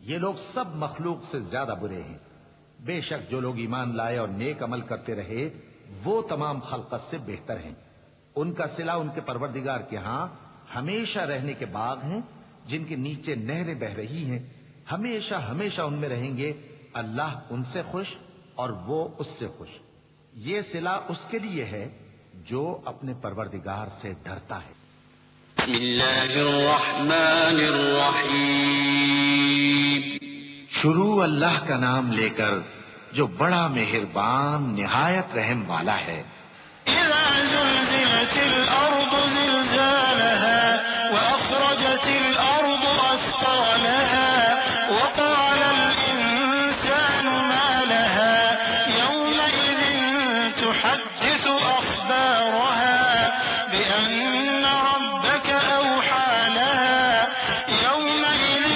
یہ لوگ سب مخلوق سے زیادہ برے ہیں. بے شک جو لوگ ایمان لائے اور نیک عمل کرتے رہے وہ تمام خلقت سے بہتر ہیں. ان کا صلہ ان کے پروردگار کے ہاں ہمیشہ رہنے کے باغ ہیں جن کے نیچے نہریں بہ رہی ہیں. ہمیشہ ہمیشہ ان میں رہیں گے. اللہ ان سے خوش اور وہ اس سے خوش. یہ صلہ اس کے لیے ہے جو اپنے پروردگار سے ڈرتا ہے. بسم اللہ الرحمن الرحیم. شروع اللہ کا نام لے کر جو بڑا مہربان نہایت رحم والا ہے. إذا زلزلت الأرض زلزالها وأخرجت الأرض أثقالها وقال الإنسان ما لها يومئذ تحدث أخبارها بأن ربك أوحى لها يومئذ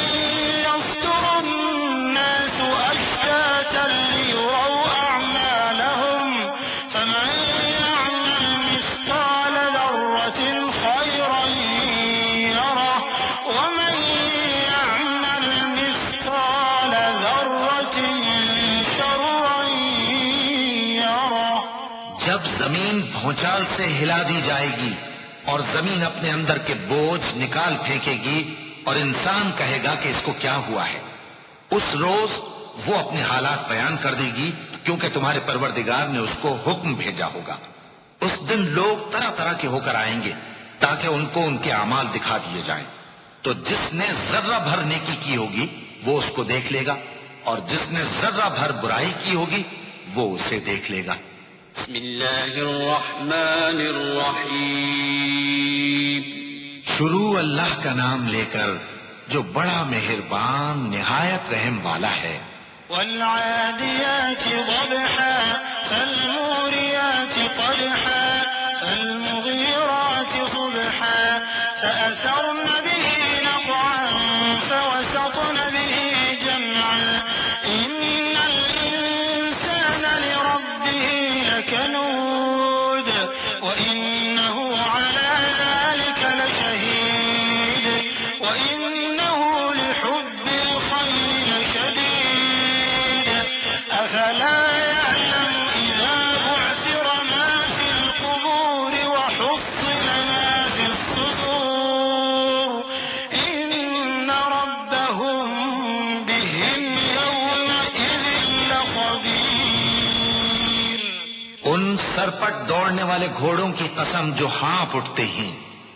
يصدر الناس أشتاتا ليروا أعمالهم فمن يعمل مثقال ذرة خيرا يره ومن يعمل مثقال ذرة شرا يره. جب زمین بھونچال سے ہلا دی جائے گی اور زمین اپنے اندر کے بوجھ نکال پھینکے گی اور انسان کہے گا کہ اس کو کیا ہوا ہے، اس روز وہ اپنے حالات بیان کر دے گی کیونکہ تمہارے پروردگار نے اس کو حکم بھیجا ہوگا. اس دن لوگ طرح طرح کے ہو کر آئیں گے تاکہ ان کو ان کے اعمال دکھا دیے جائیں. تو جس نے ذرہ بھر نیکی کی ہوگی وہ اس کو دیکھ لے گا اور جس نے ذرہ بھر برائی کی ہوگی وہ اسے دیکھ لے گا. بسم اللہ الرحمن الرحیم. شروع اللہ کا نام لے کر جو بڑا مہربان نہایت رحم والا ہے. والعاديات ضبحا فالموريات قدحا فالمغيرات صبحا فأثرن به نقعا فوسطن به جمعا إن الإنسان لربه لكنود وإنه على ذلك لشهيد وإنه لحب الخير لشديد أفلا يعلم إذا بعثر ما في القبور وحصل ما في الصدور إن ربهم بهم يومئذ لخبير. ان سرپٹ دوڑنے والے گھوڑوں کی قسم جو ہانپ اٹھتے ہیں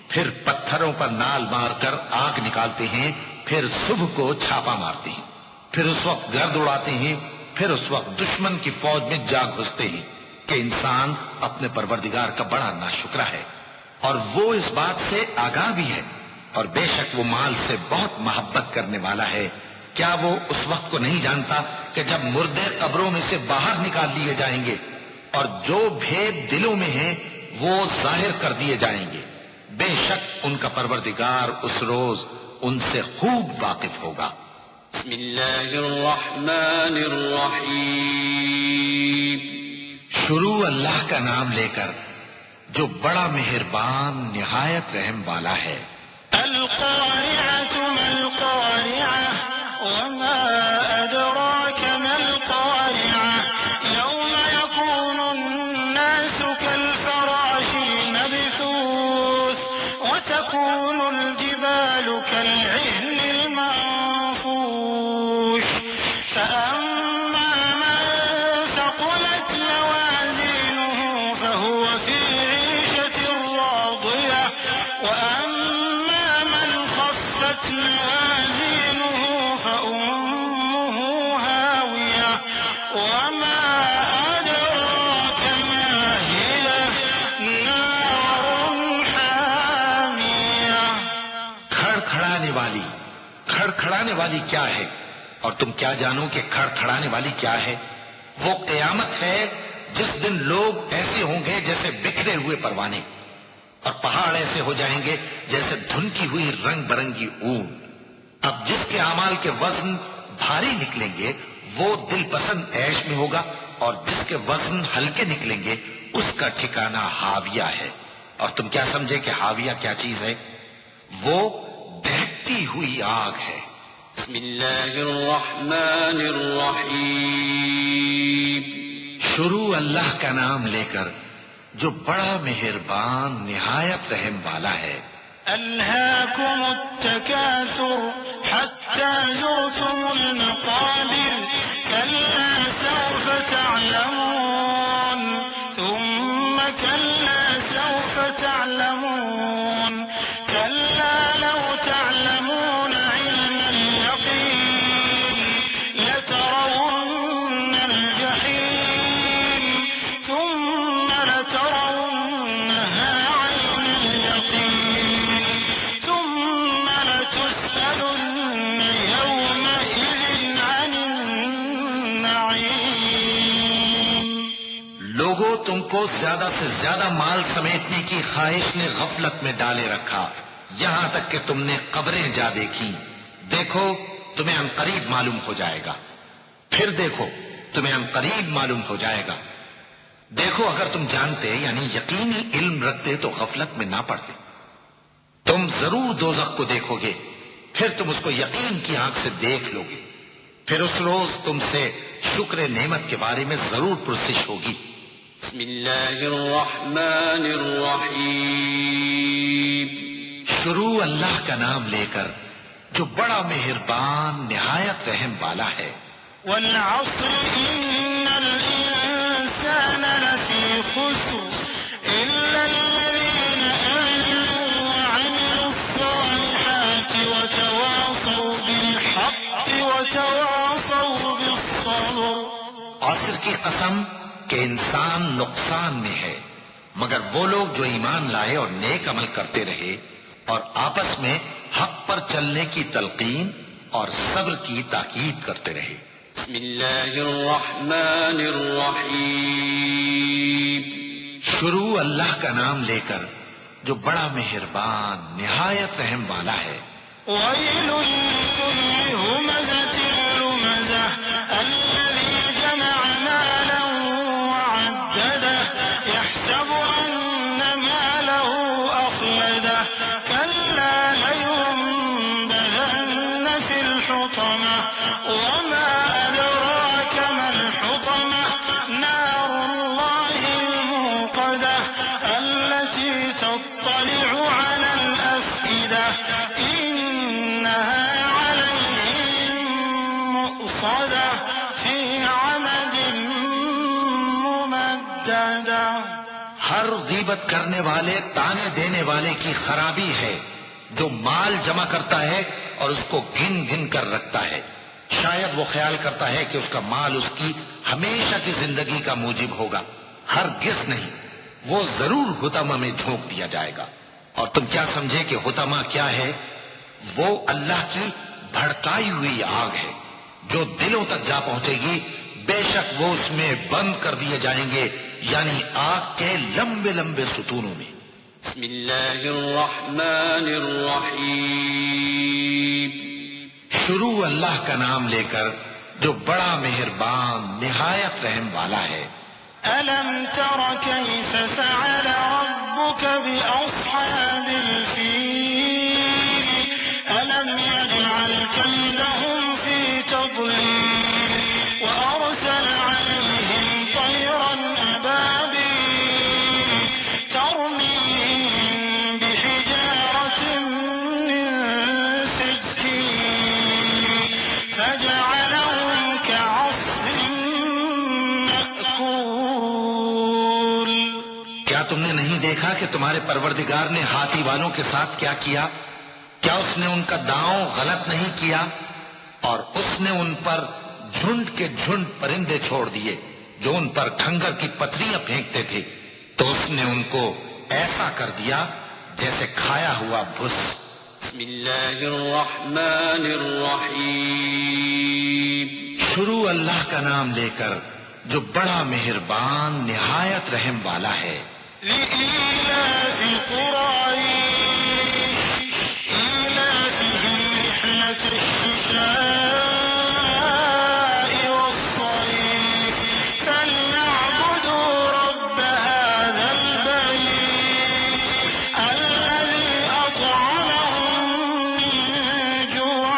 پھر پتھروں پر نال مار کر آگ نکالتے ہیں پھر صبح کو چھاپا مارتے ہیں پھر اس وقت گرد اڑاتے ہیں پھر اس وقت دشمن کی فوج میں جا گھستے ہیں کہ انسان اپنے پروردگار کا بڑا ناشکرا ہے اور وہ اس بات سے آگاہ بھی ہے اور بے شک وہ مال سے بہت محبت کرنے والا ہے. کیا وہ اس وقت کو نہیں جانتا کہ جب مردے قبروں میں سے باہر نکال لیے جائیں گے اور جو بھید دلوں میں ہیں وہ ظاہر کر دیے جائیں گے. بے شک ان کا پروردگار اس روز ان سے خوب واقف ہوگا. بسم اللہ الرحمن الرحیم. شروع اللہ کا نام لے کر جو بڑا مہربان نہایت رحم والا ہے. القارعة ما القارعة وما أدراك ما القارعة يوم يكون الناس كالفراش المبثوث وتكون الجبال كالعهن المنفوش فأما من ثقلت موازينه فهو في عيشة موازينه فأمه هاوية وما أدراك ما هي نار حامية کھڑکھڑانے والی کیا ہے؟ اور تم کیا جانو کہ کھڑکھڑانے والی کیا ہے؟ وہ قیامت ہے جس دن لوگ ایسے ہوں گے جیسے بکھرے ہوئے پروانے، اور پہاڑ ایسے ہو جائیں گے جیسے دھنکی ہوئی رنگ برنگی اون۔ اب جس کے اعمال کے وزن بھاری نکلیں گے وہ دل پسند عیش میں ہوگا، اور جس کے وزن ہلکے نکلیں گے اس کا ٹھکانہ ہاویہ ہے۔ اور تم کیا سمجھے کہ ہاویہ کیا چیز ہے؟ وہ دہتی ہوئی آگ ہے۔ بسم اللہ الرحمن الرحیم۔ شروع اللہ کا نام لے کر جو بڑا مہربان نہایت رحم والا ہے۔ ألهاكم التكاثر حتى زرتم المقابر كلا سوف تعلمون ثم كلا سوف تعلمون كلا لو تعلمون علم اليقين لترون الجحيم ثم لترونها عين اليقين ثم لتسألن يومئذ عن النعيم۔ لوگوں، تم کو زیادہ سے زیادہ مال سمیٹنے کی خواہش نے غفلت میں ڈالے رکھا، یہاں تک کہ تم نے قبریں جا دیکھی۔ دیکھو تمہیں عنقریب معلوم ہو جائے گا، پھر دیکھو تمہیں عنقریب معلوم ہو جائے گا۔ دیکھو اگر تم جانتے یعنی یقینی علم رکھتے تو غفلت میں نہ پڑتے۔ تم ضرور دوزخ کو دیکھو گے، پھر تم اس کو یقین کی آنکھ سے دیکھ لو گے، پھر اس روز تم سے شکر نعمت کے بارے میں ضرور پرسش ہوگی۔ بسم اللہ الرحمن الرحیم۔ شروع اللہ کا نام لے کر جو بڑا مہربان نہایت رحم والا ہے۔ والعصر إن الإنسان لفي خسر إلا الذين آمنوا وعملوا الصالحات وتواصوا بالحق وتواصوا بالصبر۔ عصر کی قسم کہ انسان نقصان میں ہے مگر وہ لوگ جو ایمان لائے اور نیک عمل کرتے رہے اور آپس میں حق پر چلنے کی تلقین اور صبر کی تاکید کرتے رہے۔ بسم اللہ الرحمن الرحیم۔ شروع اللہ کا نام لے کر جو بڑا مہربان نہایت رحم والا ہے۔ ويل لكل همزة لمزة الذي جمع مالا وعدده يحسب أن ماله أخلده كلا لينبذن في الحطمة وما أدراك ما الحطمة نار الله الموقدة التي تطلع على الأفئدة إنها عليهم مؤصدة في عمد ممددة۔ ہر غیبت کرنے والے تانے دینے والے کی خرابی ہے جو مال جمع کرتا ہے اور اس کو گن گن کر رکھتا ہے۔ شاید وہ خیال کرتا ہے کہ اس کا مال اس کی ہمیشہ کی زندگی کا موجب ہوگا، ہرگز نہیں، وہ ضرور حطمہ میں جھونک دیا جائے گا۔ اور تم کیا سمجھے کہ حطمہ کیا ہے؟ وہ اللہ کی بھڑکائی ہوئی آگ ہے جو دلوں تک جا پہنچے گی، بے شک وہ اس میں بند کر دیے جائیں گے، یعنی آگ کے لمبے لمبے ستونوں میں۔ بسم اللہ الرحمن الرحیم۔ شروع اللہ کا نام لے کر جو بڑا مہربان نہایت رحم والا ہے۔ ألم تر كيف فعل ربك بأصحاب الفيل ألم يجعل كيدهم في تضليل وأرسل عليهم طيرا أبابيل ترميهم بحجارة من سجيل فجعلهم كعصف مأكول۔ کیا تم نے نہیں دیکھا کہ تمہارے پروردگار نے ہاتھی والوں کے ساتھ کیا کیا؟ کیا اس نے ان کا داؤں غلط نہیں کیا؟ اور اس نے ان پر جھنڈ کے جھنڈ پرندے چھوڑ دیے جو ان پر کھنگر کی پتھریاں پھینکتے تھے، تو اس نے ان کو ایسا کر دیا جیسے کھایا ہوا بھس۔ بسم اللہ الرحمن الرحیم۔ شروع اللہ کا نام لے کر جو بڑا مہربان نہایت رحم والا ہے۔ لإيلاف قريش إيلافهم رحلة الشتاء والصيف فليعبدوا رب هذا البيت الذي أطعمهم من جوع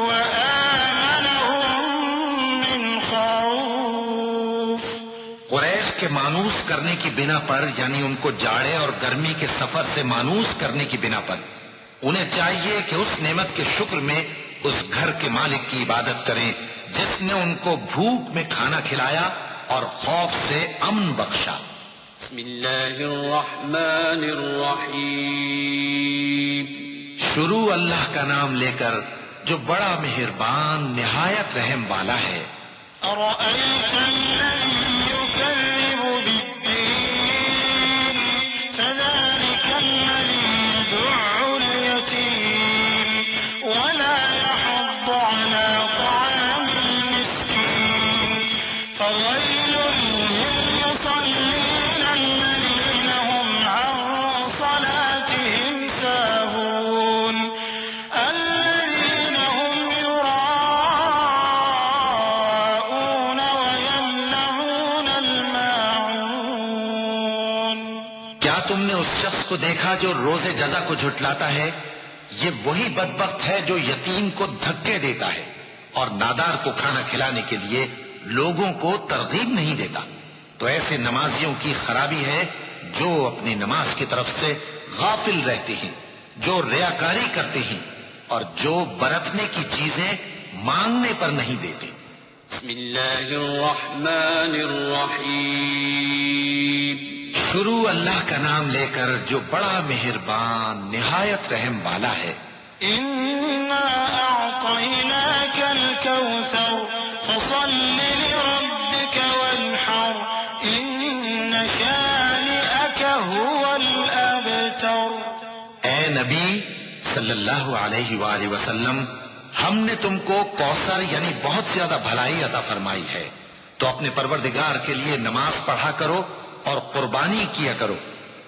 وآمنهم من خوف۔ قریش کے مانوس کرنے کی بنا پر، یعنی ان کو جاڑے اور گرمی کے سفر سے مانوس کرنے کی بنا پر، انہیں چاہیے کہ اس نعمت کے شکر میں اس گھر کے مالک کی عبادت کریں جس نے ان کو بھوک میں کھانا کھلایا اور خوف سے امن بخشا۔ بسم اللہ الرحمن الرحیم۔ شروع اللہ کا نام لے کر جو بڑا مہربان نہایت رحم والا ہے۔ أرأيت الذي يكذب بالدين فذلك الذي يدع اليتيم ولا يحض على طعام المسكين فويل للمصلين الذين هم عن صلاتهم ساهون الذين هم يراءون ويمنعون الماعون۔ کیا تم نے اس شخص کو دیکھا جو روز جزا کو جھٹلاتا ہے؟ یہ وہی بدبخت ہے جو یتیم کو دھکے دیتا ہے اور نادار کو کھانا کھلانے کے لیے لوگوں کو ترغیب نہیں دیتا۔ تو ایسے نمازیوں کی خرابی ہے جو اپنی نماز کی طرف سے غافل رہتے ہیں، جو ریاکاری کرتے ہیں اور جو برتنے کی چیزیں مانگنے پر نہیں دیتے۔ بسم اللہ الرحمن الرحیم۔ شروع اللہ کا نام لے کر جو بڑا مہربان نہایت رحم والا ہے۔ إنا أعطيناك الكوثر فصل لربك وانحر إن شانئك هو الأبتر۔ اے نبی صلی اللہ علیہ وآلہ وسلم، ہم نے تم کو کوثر یعنی بہت زیادہ بھلائی عطا فرمائی ہے، تو اپنے پروردگار کے لیے نماز پڑھا کرو اور قربانی کیا کرو،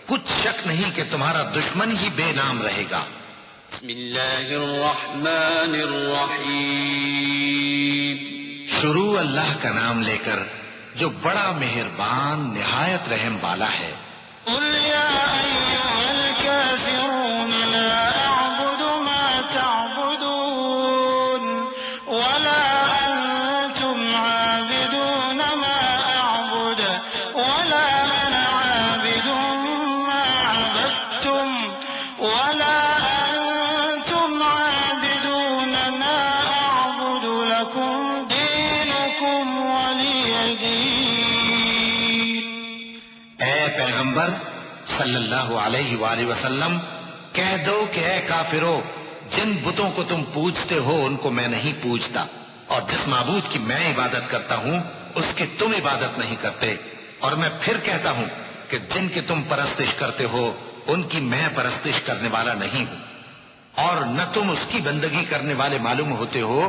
کچھ شک نہیں کہ تمہارا دشمن ہی بے نام رہے گا۔ بسم اللہ الرحمن الرحیم۔ شروع اللہ کا نام لے کر جو بڑا مہربان نہایت رحم والا ہے۔ قل يا أيها الكافرون لا أعبد ما تعبدون ولا أنتم عابدون ما أعبد ولا أنا عابد ما عبدتم ولا أنتم عابدون ما أعبد لكم دينكم ولي دين۔ اے پیغمبر صلی اللہ علیہ وآلہ وسلم، کہہ دو کہ اے کافرو، جن بتوں کو تم پوجتے ہو ان کو میں نہیں پوجتا، اور جس معبود کی میں عبادت کرتا ہوں اس کی تم عبادت نہیں کرتے، اور میں پھر کہتا ہوں کہ جن کی تم پرستش کرتے ہو ان کی میں پرستش کرنے والا نہیں ہوں، اور نہ تم اس کی بندگی کرنے والے معلوم ہوتے ہو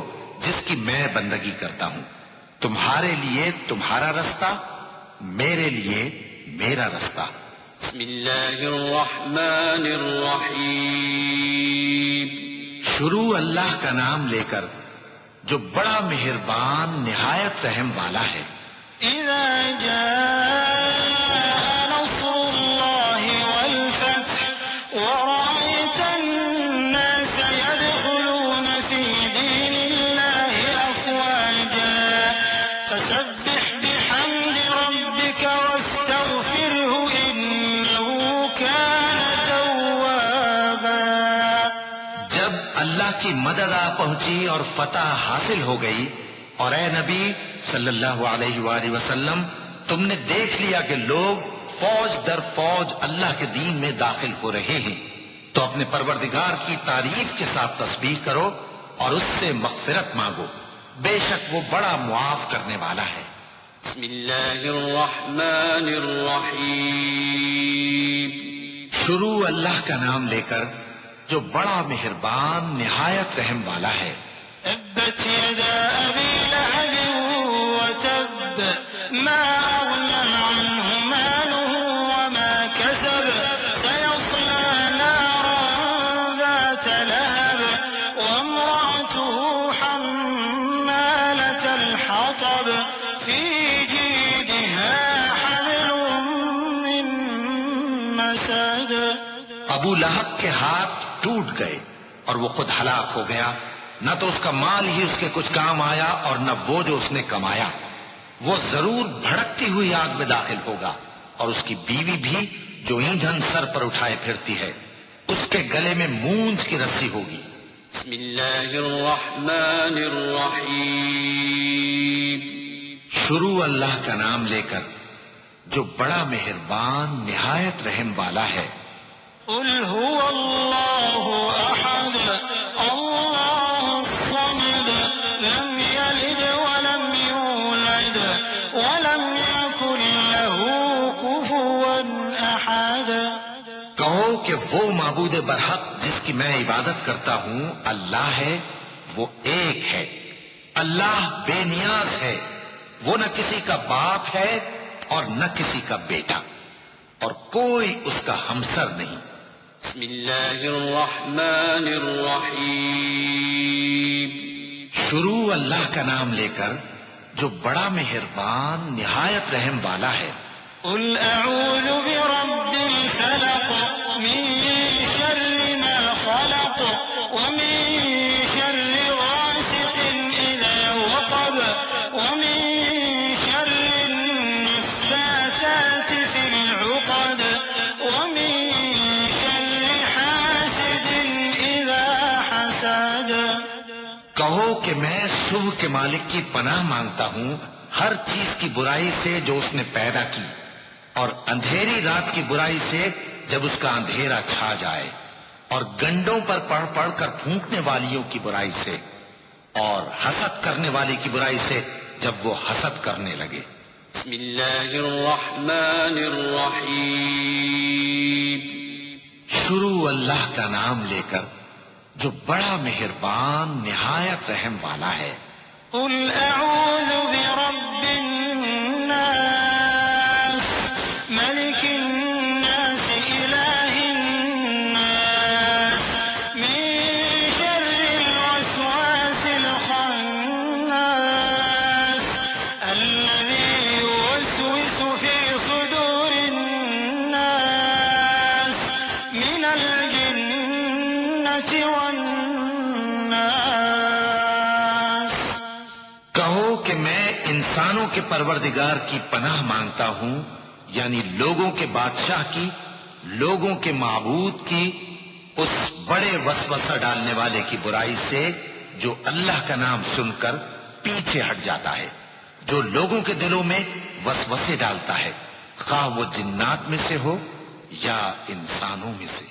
جس کی میں بندگی کرتا ہوں۔ تمہارے لیے تمہارا رستہ، میرے لیے میرا رستہ۔ بسم اللہ الرحمن الرحیم۔ شروع اللہ کا نام لے کر جو بڑا مہربان نہایت رحم والا ہے۔ إذا جاء نصر الله والفتح ورأيت الناس يدخلون في دين الله أفواجا فسبح بحمد ربك واستغفره إنه كان توابا۔ جب اللہ کی مدد آ پہنچی اور فتح حاصل ہو گئی، اور اے نبی صلی اللہ علیہ وآلہ وسلم، تم نے دیکھ لیا کہ لوگ فوج در فوج اللہ کے دین میں داخل ہو رہے ہیں، تو اپنے پروردگار کی تعریف کے ساتھ تسبیح کرو اور اس سے مغفرت مانگو، بے شک وہ بڑا معاف کرنے والا ہے۔ بسم اللہ الرحمن الرحیم۔ شروع اللہ کا نام لے کر جو بڑا مہربان نہایت رحم والا ہے۔ تبت يدا أبي لهب وتب ما أغنى عنه ماله وما كسب سيصلى نارا ذات لهب وامرأته حمالة الحطب في جيدها حبل من مسد۔ ابو لہب کے ہاتھ ٹوٹ گئے اور وہ خود ہلاک ہو گیا، نہ تو اس کا مال ہی اس کے کچھ کام آیا اور نہ وہ جو اس نے کمایا۔ وہ ضرور بھڑکتی ہوئی آگ میں داخل ہوگا، اور اس کی بیوی بھی جو ایندھن سر پر اٹھائے پھرتی ہے، اس کے گلے میں مونج کی رسی ہوگی۔ بسم اللہ الرحمن الرحیم۔ شروع اللہ کا نام لے کر جو بڑا مہربان نہایت رحم والا ہے۔ قل هو الله أحد الله الصمد لم يلد ولم يولد ولم يكن له كفوا أحد۔ کہو کہ وہ معبود برحق جس کی میں عبادت کرتا ہوں اللہ ہے، وہ ایک ہے، اللہ بے نیاز ہے، وہ نہ کسی کا باپ ہے اور نہ کسی کا بیٹا، اور کوئی اس کا ہمسر نہیں۔ بسم اللہ الرحمن الرحیم۔ شروع اللہ کا نام لے کر جو بڑا مہربان نہایت رحم والا ہے۔ قل أعوذ برب الفلق من شر ما خلق ومن شر غاسق إذا وقب ومن شر النفاثات في العقد ومن شر حاسد إذا حسد۔ کہو کہ میں صبح کے مالک کی پناہ مانگتا ہوں ہر چیز کی برائی سے جو اس نے پیدا کی، اور اندھیری رات کی برائی سے جب اس کا اندھیرا چھا جائے، اور گنڈوں پر پڑھ پڑھ کر پھونکنے والیوں کی برائی سے، اور حسد کرنے والے کی برائی سے جب وہ حسد کرنے لگے۔ بسم اللہ الرحمن الرحیم۔ شروع اللہ کا نام لے کر جو بڑا مہربان نہایت رحم والا ہے۔ قل أعوذ برب الناس ملك الناس إله الناس من شر الوسواس الخناس الذي يوسوس في صدور الناس من الجنة والناس۔ کہو کہ میں انسانوں کے پروردگار کی پناہ مانگتا ہوں، یعنی لوگوں کے بادشاہ کی، لوگوں کے معبود کی، اس بڑے وسوسہ ڈالنے والے کی برائی سے جو اللہ کا نام سن کر پیچھے ہٹ جاتا ہے، جو لوگوں کے دلوں میں وسوسے ڈالتا ہے، خواہ وہ جنات میں سے ہو یا انسانوں میں سے۔